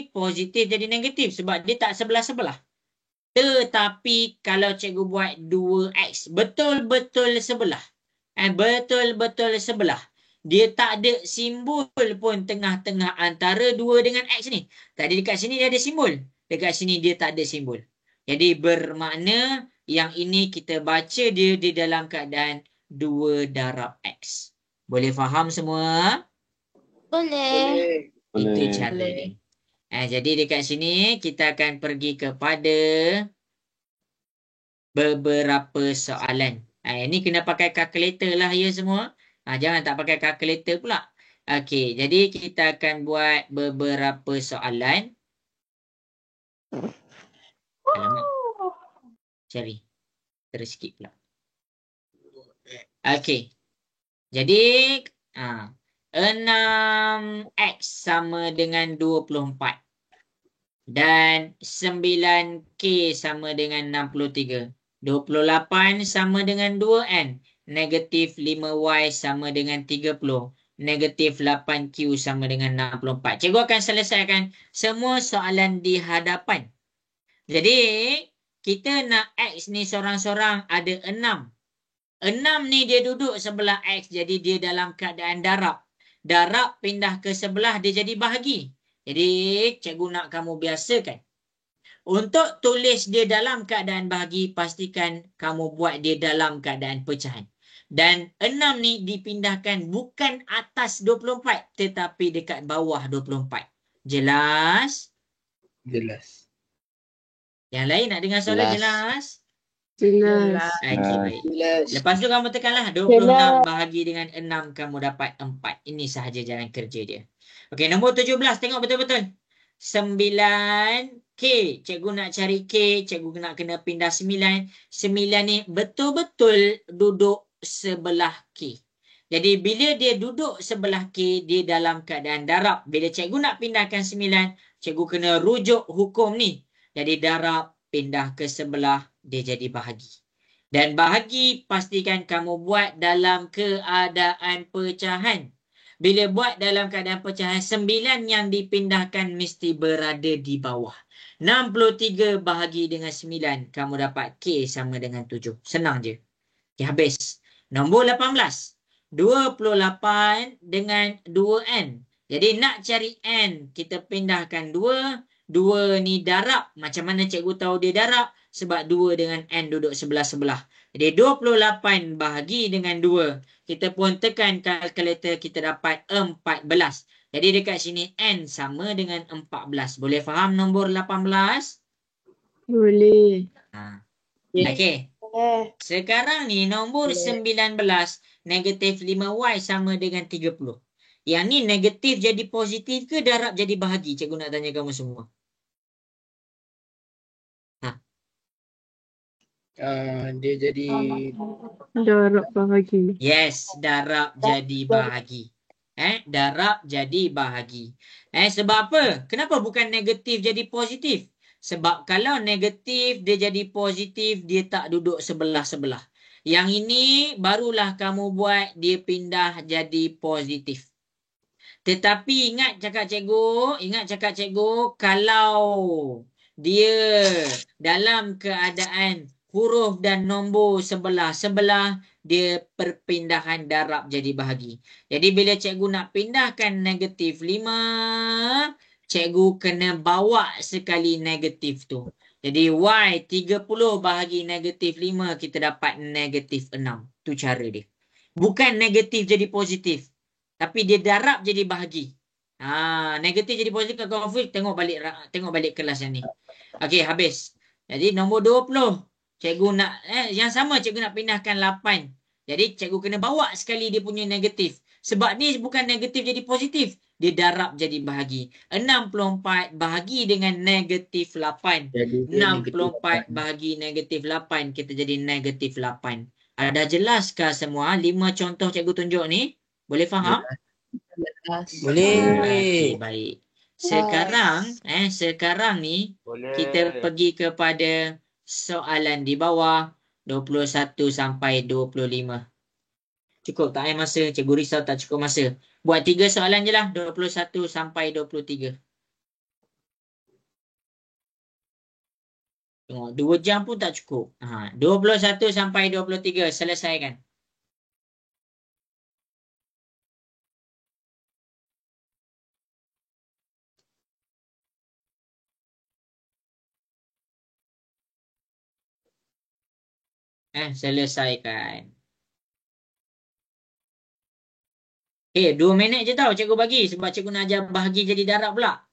positif jadi negatif sebab dia tak sebelah-sebelah. Tetapi kalau cikgu buat 2X, betul-betul sebelah. Betul-betul sebelah. Dia tak ada simbol pun tengah-tengah antara 2 dengan X ni. Tadi dekat sini dia ada simbol. Dekat sini dia tak ada simbol. Jadi bermakna yang ini kita baca dia di dalam keadaan 2 darab X. Boleh faham semua? Boleh. Itu cara dia. Jadi dekat sini kita akan pergi kepada beberapa soalan. Ini kena pakai kalkulator lah ya semua. Jangan tak pakai kalkulator pula. Okey, jadi kita akan buat beberapa soalan. Alamak. Cari. Terus sikit pula. Okey. Jadi 6X sama dengan 24. Dan 9K sama dengan 63. 28 sama dengan 2N. Negatif 5Y sama dengan 30. Negatif 8Q sama dengan 64. Cikgu akan selesaikan semua soalan di hadapan. Jadi, kita nak X ni sorang-sorang ada 6. 6 ni dia duduk sebelah X. Jadi, dia dalam keadaan darab. Darab pindah ke sebelah, dia jadi bahagi. Jadi, cikgu nak kamu biasakan. Untuk tulis dia dalam keadaan bahagi, pastikan kamu buat dia dalam keadaan pecahan. Dan 6 ni dipindahkan bukan atas 24, tetapi dekat bawah 24. Jelas? Jelas. Yang lain nak dengar soalan jelas? Jelas. Okey, baik. Jelas. Lepas tu kamu tekanlah 26 bahagi dengan 6, kamu dapat 4. Ini sahaja jalan kerja dia. Okey, nombor 17. Tengok betul-betul. 9K. Cikgu nak cari K. Cikgu nak kena pindah 9. 9 ni betul-betul duduk sebelah K. Jadi, bila dia duduk sebelah K, dia dalam keadaan darab. Bila cikgu nak pindahkan 9, cikgu kena rujuk hukum ni. Jadi, darab pindah ke sebelah, dia jadi bahagi. Dan bahagi, pastikan kamu buat dalam keadaan pecahan. Bila buat dalam keadaan pecahan, 9 yang dipindahkan mesti berada di bawah. 63 bahagi dengan 9, kamu dapat K sama dengan 7. Senang je. Okay, habis. Nombor 18. 28 dengan 2N. Jadi nak cari N, kita pindahkan 2. 2 ni darab. Macam mana cikgu tahu dia darab? Sebab 2 dengan N duduk sebelah-sebelah. Jadi 28 bahagi dengan 2. Kita pun tekan kalkulator, kita dapat 14. Jadi dekat sini N sama dengan 14. Boleh faham nombor 18? Boleh. Okey. Sekarang ni nombor 19, negatif 5Y sama dengan 30. Yang ni negatif jadi positif ke darab jadi bahagi? Cikgu nak tanya kamu semua. Dia jadi Darab bahagi. Yes, darab jadi bahagi. Darab jadi bahagi. Sebab apa? Kenapa bukan negatif jadi positif? Sebab kalau negatif dia jadi positif, dia tak duduk sebelah-sebelah. Yang ini barulah kamu buat dia pindah jadi positif. Tetapi ingat cakap cikgu, kalau dia dalam keadaan huruf dan nombor sebelah-sebelah, dia perpindahan darab jadi bahagi. Jadi bila cikgu nak pindahkan negatif 5, cikgu kena bawa sekali negatif tu. Jadi Y 30 bahagi negatif 5, kita dapat negatif 6. Tu cara dia. Bukan negatif jadi positif. Tapi dia darab jadi bahagi. Negatif jadi positif, kalau confuse, tengok balik kelas yang ni. Okey, habis. Jadi nombor 20. Cikgu nak yang sama, cikgu nak pindahkan 8. Jadi cikgu kena bawa sekali dia punya negatif. Sebab ni bukan negatif jadi positif. Dia darab jadi bahagi. 64 bahagi dengan negatif 8. jadi dia negatif 64 bahagi negatif 8. Kita jadi negatif 8. Ada jelaskah semua 5 contoh cikgu tunjuk ni? Boleh faham? Boleh. Okey, baik. Sekarang ni kita pergi kepada soalan di bawah 21 sampai 25. Cukup tak masa? Cikgu risau tak cukup masa. Buat 3 soalan je lah. 21 sampai 23. Tengok 2 jam pun tak cukup. 21 sampai 23 selesaikan. Selesaikan. 2 minit je tau cikgu bagi. Sebab cikgu nak ajar bahagi jadi darab pula.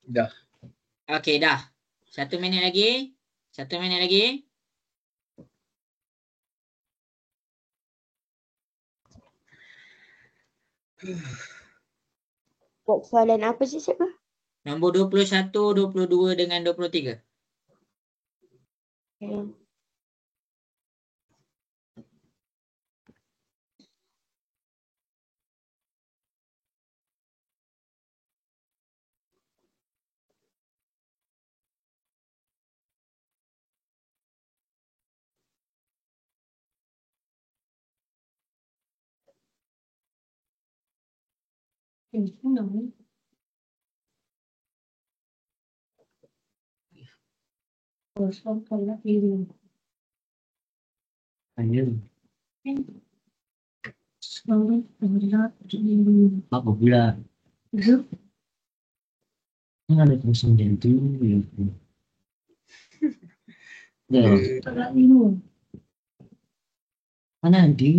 Dah. Okey, dah. 1 minit lagi. 1 minit lagi. Buat soalan apa sih cikgu? Nombor 21, 22 dengan 23. Okay. Apa pula? Kan ada tulisan macam tu. Dah. Mana ada?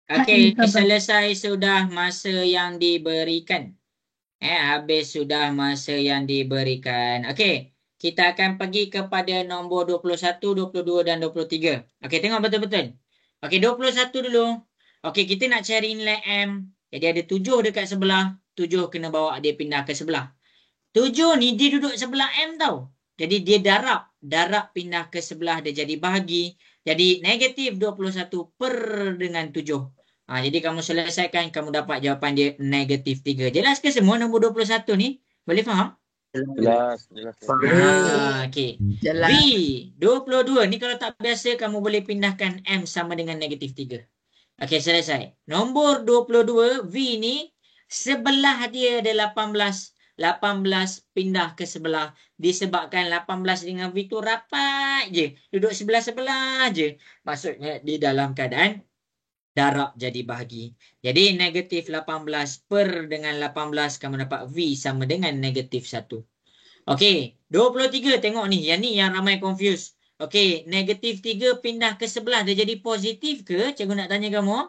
Okey, selesai sudah masa yang diberikan. Habis sudah masa yang diberikan. Okey, kita akan pergi kepada nombor 21, 22 dan 23. Okey, tengok betul-betul. Okey, 21 dulu. Okey, kita nak cari nilai M. Jadi ada 7 dekat sebelah. 7 kena bawa dia pindah ke sebelah. 7 ni dia duduk sebelah M tau. Jadi dia darab. Darab pindah ke sebelah dia jadi bahagi. Jadi negatif 21 per dengan 7. Jadi kamu selesaikan, kamu dapat jawapan dia negatif 3. Jelas ke semua nombor 21 ni? Boleh faham? Jelas. Okey. V 22 ni kalau tak biasa kamu boleh pindahkan M sama dengan negatif 3. Okey, selesai. Nombor 22 V ni sebelah dia ada 18. 18 pindah ke sebelah. Disebabkan 18 dengan V tu rapat je. Duduk sebelah-sebelah je. Maksudnya di dalam keadaan darab jadi bahagi. Jadi negatif 18 per dengan 18 kamu dapat V sama dengan negatif 1. Okey, 23 tengok ni. Yang ni yang ramai confuse. Okey, negatif 3 pindah ke sebelah dia jadi positif ke? Cikgu nak tanya kamu.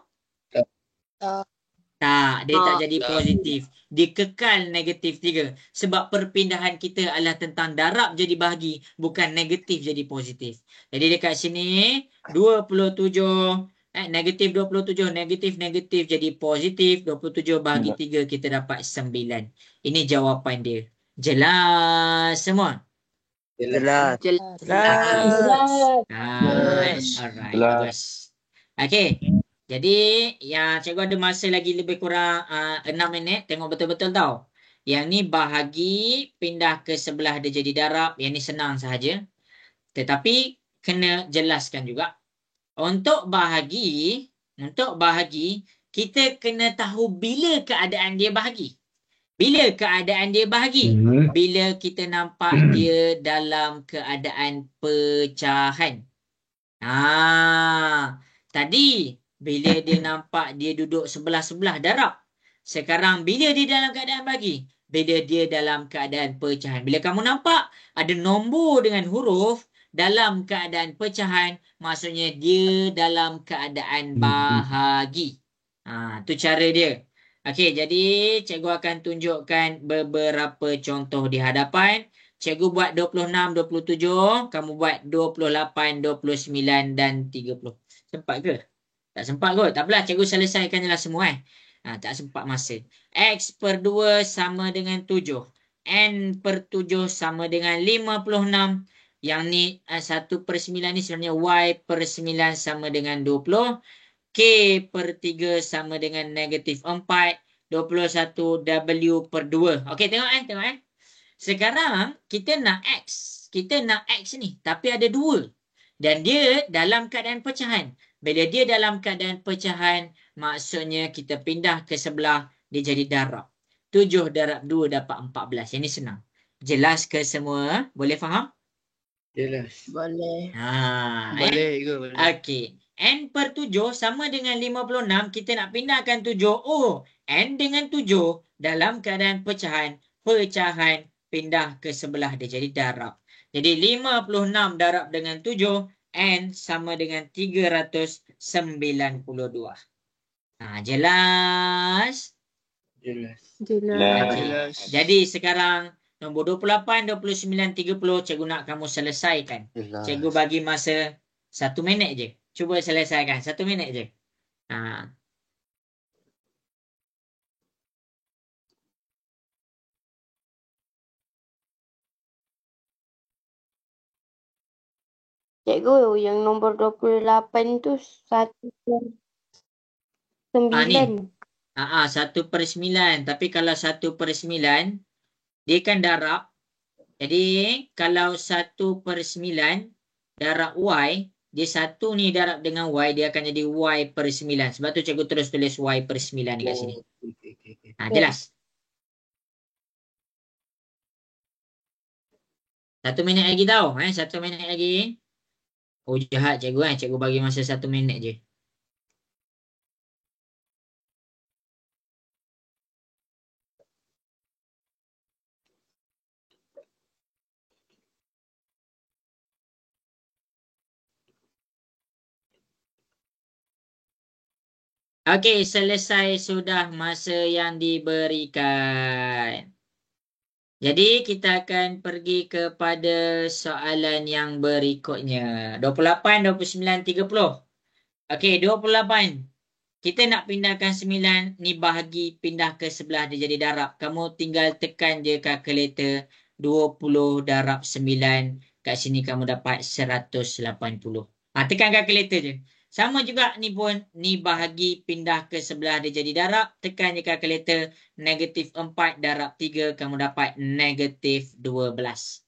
Tak, dia tak jadi positif. Dia kekal negatif 3. Sebab perpindahan kita adalah tentang darab jadi bahagi. Bukan negatif jadi positif. Jadi dekat sini 27. Negatif 27, negatif jadi positif. 27 bahagi 3 kita dapat 9. Ini jawapan dia. Jelas semua? Jelas. Alright, bagus. Okey. Jadi yang cikgu ada masa lagi lebih kurang 6 minit. Tengok betul-betul tau. Yang ni bahagi pindah ke sebelah dia jadi darab. Yang ni senang sahaja. Tetapi kena jelaskan juga. Untuk bahagi, kita kena tahu bila keadaan dia bahagi. Bila keadaan dia bahagi? Bila kita nampak dia dalam keadaan pecahan. Tadi bila dia nampak dia duduk sebelah-sebelah darab. Sekarang bila dia dalam keadaan bahagi? Bila dia dalam keadaan pecahan. Bila kamu nampak ada nombor dengan huruf dalam keadaan pecahan, maksudnya dia dalam keadaan bahagi. Tu cara dia. Okey, jadi cikgu akan tunjukkan beberapa contoh di hadapan. Cikgu buat 26, 27, kamu buat 28, 29 dan 30. Sempat ke? Tak sempat kot. Tak apalah, cikgu selesaikan je lah semua tak sempat masa. X per 2 sama dengan 7. N per 7 sama dengan 56. Yang ni 1 per 9 ni sebenarnya Y per 9 sama dengan 20. K per 3 sama dengan negatif 4. 21 W per 2. Okey, tengok tengok Sekarang kita nak X. Kita nak X ni. Tapi ada 2. Dan dia dalam keadaan pecahan. Bila dia dalam keadaan pecahan, maksudnya kita pindah ke sebelah, dia jadi darab. 7 darab 2 dapat 14. Ini senang. Jelas ke semua? Boleh faham? Jelas. Boleh. Boleh ke? Okey. N per 7 sama dengan 56. Kita nak pindahkan 7. N dengan 7 dalam keadaan pecahan. Pecahan pindah ke sebelah dia jadi darab. Jadi 56 darab dengan 7. N sama dengan 392. Jelas? Jelas. Jelas. Okey. Jadi sekarang nombor 28, 29, 30 cikgu nak kamu selesaikan. Cikgu bagi masa 1 minit je. Cuba selesaikan 1 minit je. Ha. Cikgu, yang nombor 28 tu 1/9. 1/9. Tapi kalau 1/9, dia kan darab. Jadi kalau 1/9 darab Y, dia 1 ni darab dengan Y, dia akan jadi Y/9. Sebab tu cikgu terus tulis Y/9 dekat sini. Okey. Jelas? 1 minit lagi tau. 1 minit lagi. Oh jahat cikgu Cikgu bagi masa 1 minit je. Okey, selesai sudah masa yang diberikan. Jadi kita akan pergi kepada soalan yang berikutnya. 28, 29, 30. Okey, 28. Kita nak pindahkan 9 ni bahagi pindah ke sebelah dia jadi darab. Kamu tinggal tekan je kalkulator 20 darab 9. Kat sini kamu dapat 180. Tekan kalkulator je. Sama juga ni pun, ni bahagi pindah ke sebelah dia jadi darab. Tekan je kalkulator, -4 darab 3, kamu dapat -12.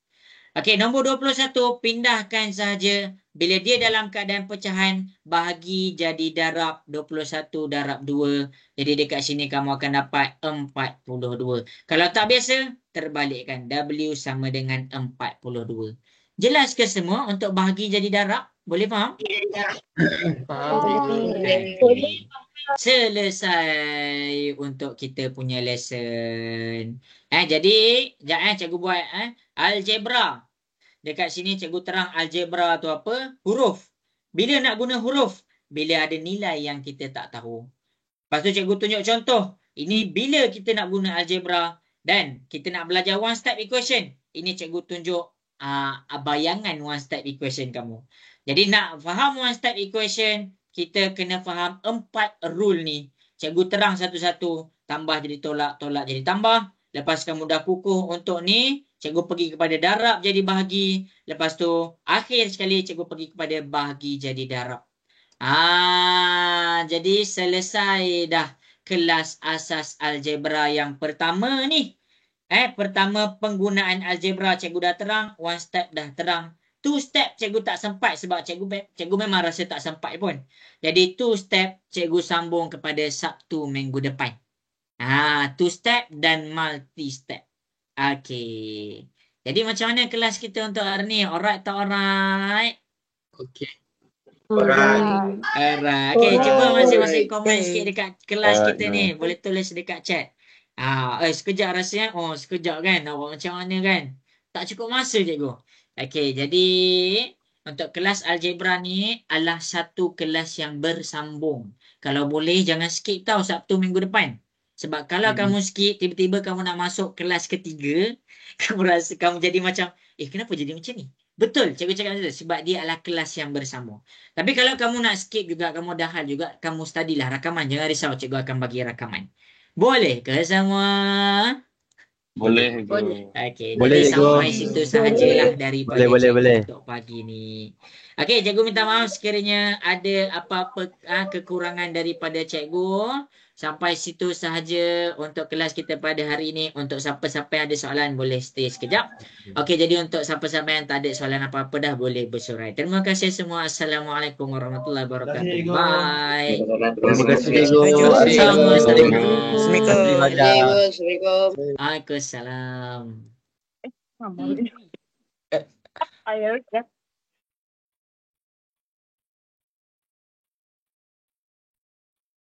Okey, nombor 21, pindahkan sahaja. Bila dia dalam keadaan pecahan, bahagi jadi darab 21 darab 2. Jadi dekat sini kamu akan dapat 42. Kalau tak biasa, terbalikkan. W sama dengan 42. Jelas ke semua untuk bahagi jadi darab? Boleh faham? Okey. Selesai untuk kita punya lesson. Jadi, cikgu buat algebra. Dekat sini cikgu terang algebra tu apa? Huruf. Bila nak guna huruf? Bila ada nilai yang kita tak tahu. Lepas tu cikgu tunjuk contoh. Ini bila kita nak guna algebra dan kita nak belajar one step equation. Ini cikgu tunjuk bayangan one step equation kamu. Jadi nak faham one step equation, kita kena faham 4 rule ni. Cikgu terang satu-satu. Tambah jadi tolak, tolak jadi tambah. Lepas kamu dah kukuh untuk ni, cikgu pergi kepada darab jadi bahagi. Lepas tu akhir sekali cikgu pergi kepada bahagi jadi darab. Jadi selesai dah kelas asas algebra yang pertama ni. Pertama penggunaan algebra cikgu dah terang, one step dah terang. 2 step cikgu tak sempat sebab cikgu memang rasa tak sempat pun. Jadi 2 step cikgu sambung kepada Sabtu minggu depan. 2 step dan multi step. Okey. Jadi macam mana kelas kita untuk hari ni? Alright tak alright? Okey. Alright. Okey, cuba masing-masing komen sikit dekat kelas kita ni. Boleh tulis dekat chat. Sekejap rasanya. Sekejap kan. Nak buat macam mana kan? Tak cukup masa cikgu. Okey, jadi untuk kelas algebra ni adalah satu kelas yang bersambung. Kalau boleh jangan skip tau Sabtu minggu depan. Sebab kalau kamu skip, tiba-tiba kamu nak masuk kelas ketiga, kamu rasa kamu jadi macam, kenapa jadi macam ni? Betul, cikgu cakap macam tu. Sebab dia adalah kelas yang bersambung. Tapi kalau kamu nak skip juga, kamu dah hal juga, kamu studilah rakaman. Jangan risau, cikgu akan bagi rakaman. Boleh ke semua? Boleh. Okey, Boleh, jadi cikgu. sampai situ sahajalah daripada Boleh. cikgu untuk pagi ni. Okey, cikgu minta maaf sekiranya ada apa-apa kekurangan daripada cikgu. Sampai situ sahaja untuk kelas kita pada hari ini. Untuk siapa-siapa yang ada soalan boleh stay sekejap. Okey, jadi untuk siapa-siapa yang tak ada soalan apa-apa dah boleh bersurai. Terima kasih semua. Assalamualaikum warahmatullahi wabarakatuh. Bye. Terima kasih cikgu. Assalamualaikum. Assalamualaikum. Waalaikumsalam. Ayah,